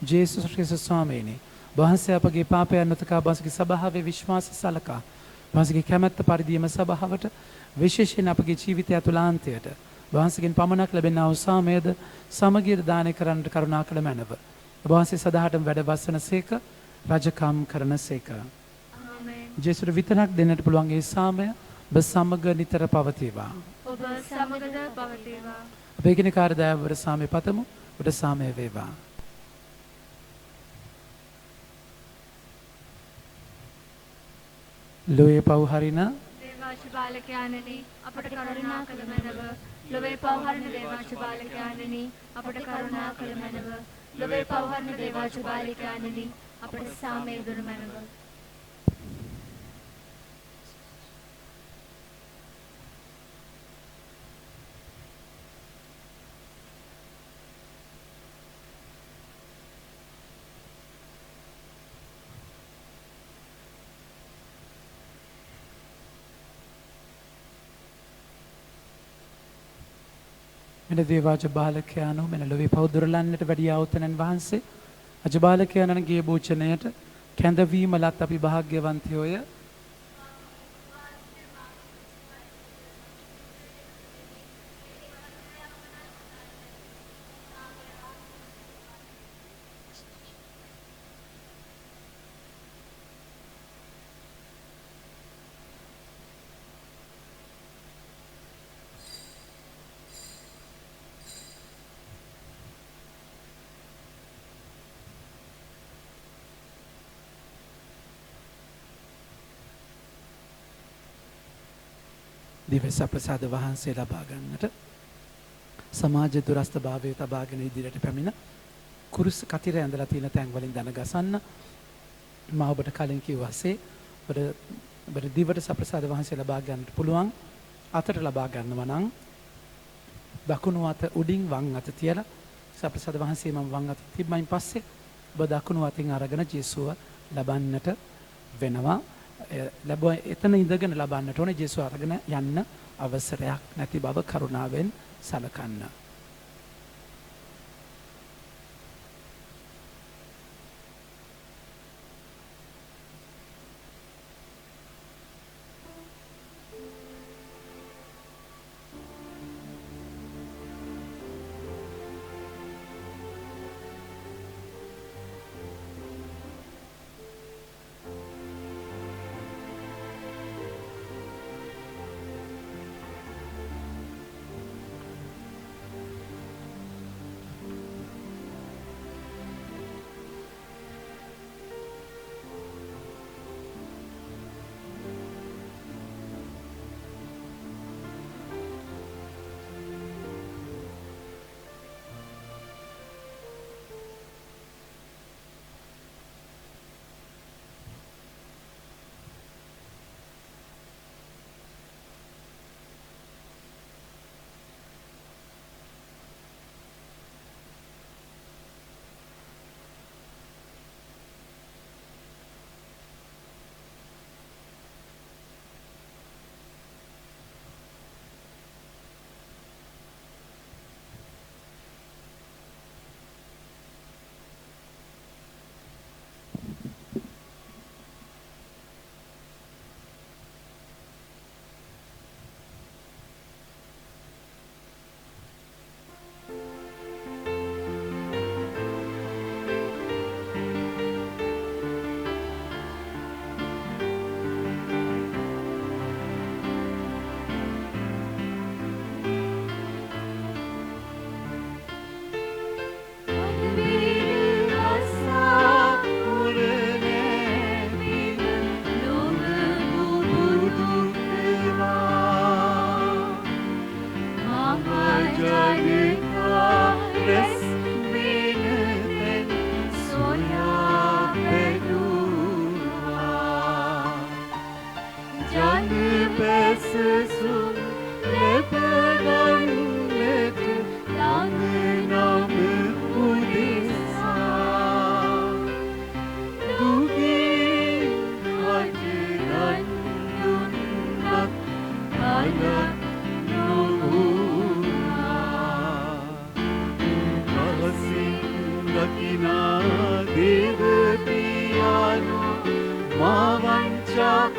Speaker 1: ජේසුස් ක්‍රිස්තුස් ස්වාමීනි වහන්සේ අපගේ පාපයන් නොතකා වහන්සේගේ සභාවේ විශ්වාස සලකා වහන්සේගේ කැමැත්ත පරිදිම සභාවට විශේෂයෙන් අපගේ ජීවිතය අතුලාන්තයට වහන්සේගෙන් පමණක් ලැබෙනා වූ සාමයද සමගියද දානය කරන්නට කරුණා කළ මැනව. වහන්සේ සදාහටම වැඩ වසනසේක රජකම් කරනසේක.
Speaker 2: ආමේන්.
Speaker 1: ජේසුට විතරක් දෙන්නට පුළුවන් ඒ සාමය ඔබ සමග නිතර පවතිවා.
Speaker 2: ඔබ සමගද පවතිවා.
Speaker 1: අපේ කෙනෙකාර දයාවර සාමය පතමු. ඔබට සාමය වේවා. ලෝයේ පව් හරින
Speaker 2: දේවාශ බාලකයාණනි අපට කරුණා කළ මැනව. ලොවේ පවහරණ දේවාශ බාලකයාණනි අපට කරුණා කළ මැනව. ලොවේ පවහරණ දේවාශ බාලකයාණනි අපට සාමය දුන මැනව.
Speaker 1: මෙන දේවාජ බාලකයාණෝ මෙන ලොවේ පෞදුරලන්නට වැඩියා උතනන් වහන්සේ අජබාලකයාණන්ගේ භෝජනයට කැඳවීම ලත් අපි භාග්‍යවන්තයෝය. දිවස ප්‍රසාද වහන්සේ ලබා ගන්නට සමාජ දුරස්ත භාවය තබාගෙන ඉදිරියට පැමිණ කුරුස් කතිර ඇඳලා තියෙන තැන් වලින් දන ගසන්න මම ඔබට කලින් කිව්වාසේ ඔබට දිවට සප්‍රසාද වහන්සේ ලබා ගන්නට පුළුවන් අතට ලබා ගන්නවා නම් දකුණු අත උඩින් වම් අත තියලා සප්‍රසාද වහන්සේ මම වම් අත තිබ්බයින් පස්සේ ඔබ දකුණු අතින් අරගෙන ජේසුව ලබන්නට වෙනවා. ලැබුවා එතන ඉඳගෙන ලබන්නට ඕනේ. ජේසුව අරගෙන යන්න අවසරයක් නැති බව කරුණාවෙන් සලකන්න.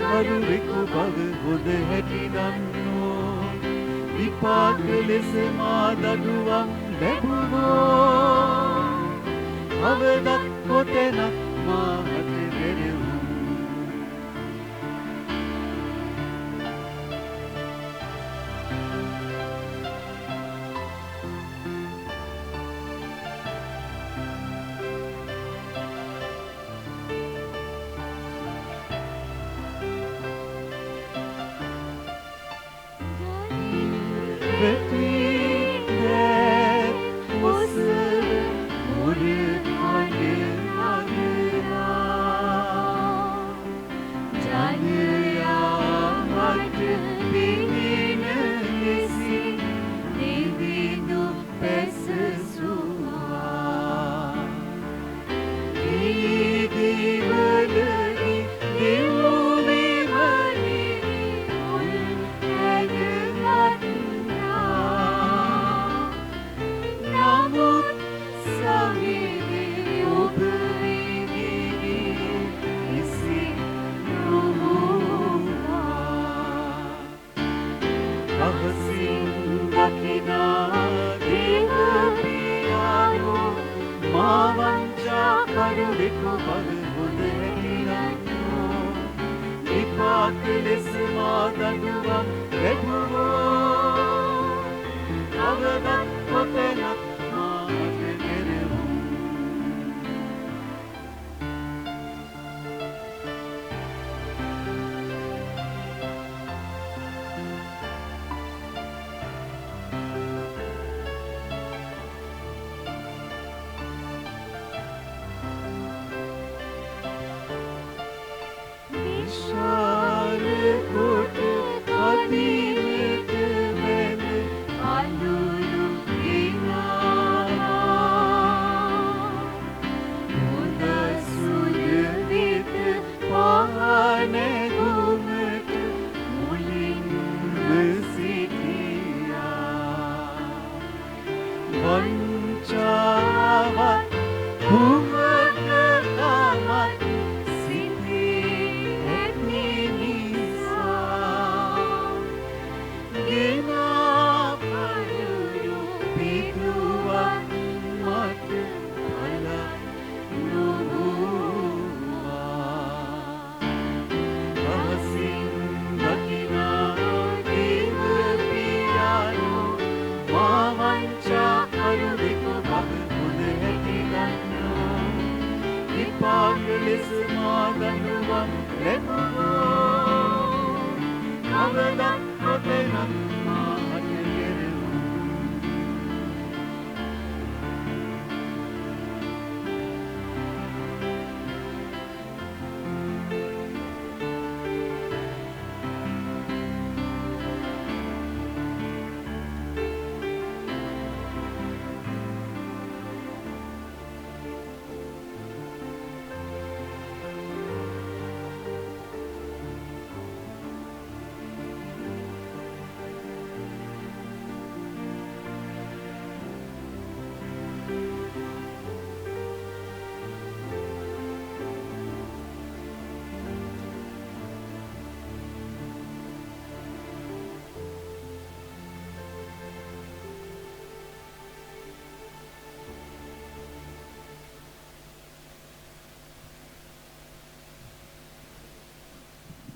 Speaker 5: කරුවෙකු බව හොඳ හැටි දන්නෝ විපාක ලෙස මා දඩුවම් ලැබුණෝ අවදත් කොතැනක් මාහට වෙරෙව්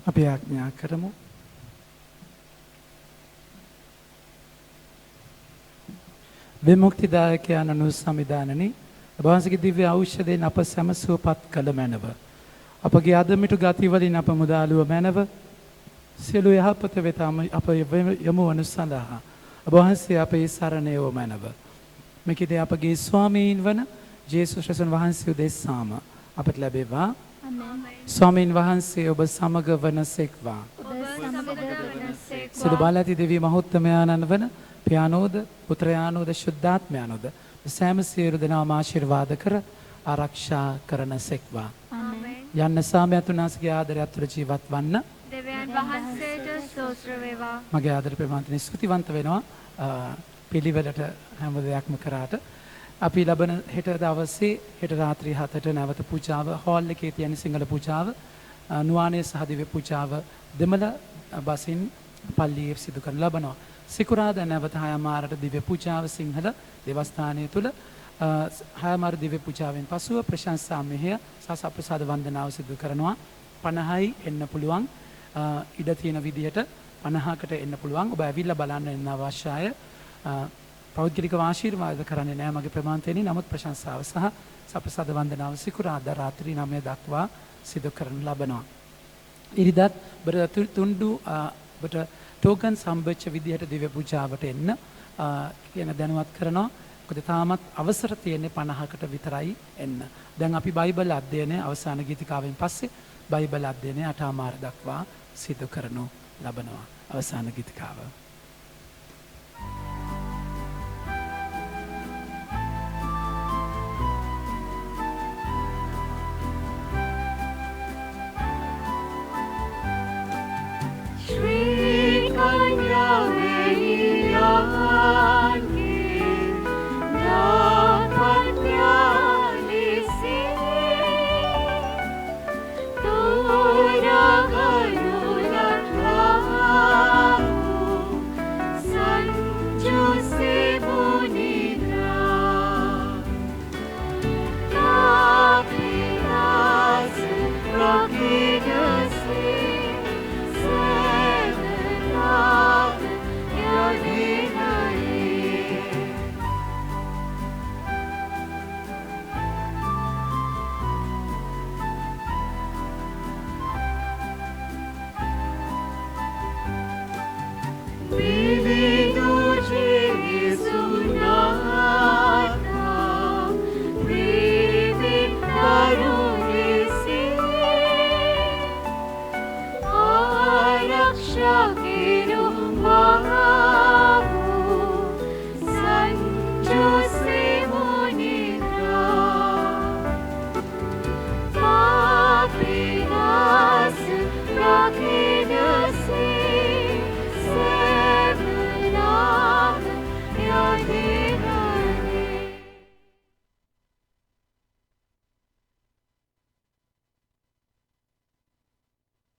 Speaker 1: අපි ආඥා කරමු. විමුක්තිදායක යනු සමිදානනි ඔබ වහන්සේගේ දිව්‍ය ඖෂධයෙන් අප සැම සුවපත් කළ මැනව. අපගේ අදමිටු ගති වලින් අප මුදාලුව මැනව. සියලු යහපත වෙත අප යමු වනු සඳහා ඔබ වහන්සේ අපේ සරණ යොමු මැනව. මෙකිදී අපගේ ස්වාමීන් වන ජේසුස් ක්‍රිස්තුන් වහන්සේ උදෙසාම අපට ලැබේවා. ස්වාමීන් වහන්සේ ඔබ සමග වනසෙක්වා. සිළු බල ඇති දෙවි මහෞත්මයාණන් වන පියානෝද පුත්‍රයානෝද ශුද්ධාත්මයානෝද සෑම සියලු දෙනාම ආශිර්වාද කර ආරක්ෂා කරන සෙක්වා. යන්න සාමයතුනාසගේ ආදරයත් තුළ ජීවත් වන්න.
Speaker 2: දෙවියන් වහන්සේට ස්තෝත්‍ර වේවා.
Speaker 1: මගේ ආදර ප්‍රමාණිතනි ස්තුතිවන්ත වෙනවා පිළිවෙලට හැම දෙයක්ම කරාට. අපි ලබන හෙට දවසේ හෙට රාත්‍රී 7ට නැවත පූජාව හෝල් එකේ තියෙන සිංහල පූජාව නුවානේ සහ දිව්‍ය පූජාව දෙමළ බසින් පල්ලියේ සිදු කරන ලබනවා. සිකුරාදා නැවත 6 මාරට දිව්‍ය පූජාව සිංහල දේවස්ථානය තුල 6 මාර දිව්‍ය පූජාවෙන් පසුව ප්‍රශංසා මෙහෙය සහ සප්‍රසාද වන්දනාව සිදු කරනවා. 50යි එන්න පුළුවන්. ඉඩ තියෙන විදිහට 50කට එන්න පුළුවන්. ඔබ ඇවිල්ලා බලන්න එන්න අවශ්‍යයි. පෞද්ගලික ආශිර්වාද කරන්නේ නැහැ මගේ ප්‍රමාණතේනේ. නමුත් ප්‍රශංසාව සහ සප්‍රසාද වන්දනාව සිකුරාදා රාත්‍රී 9 දක්වා සිදු කරන ලබනවා. ඉරිදත් තුන්ඩු ඔබට ටෝකන් සම්බෙච්ච විදිහට දිව්‍ය පූජාවට එන්න කියන දැනුවත් කරනවා. මොකද තාමත් අවසර තියෙන්නේ 50කට විතරයි එන්න. දැන් අපි බයිබල් අධ්‍යයනය අවසාන ගීතිකාවෙන් පස්සේ බයිබල් අධ්‍යයනය 8 මාර දක්වා සිදු කරනු ලබනවා. අවසාන ගීතිකාව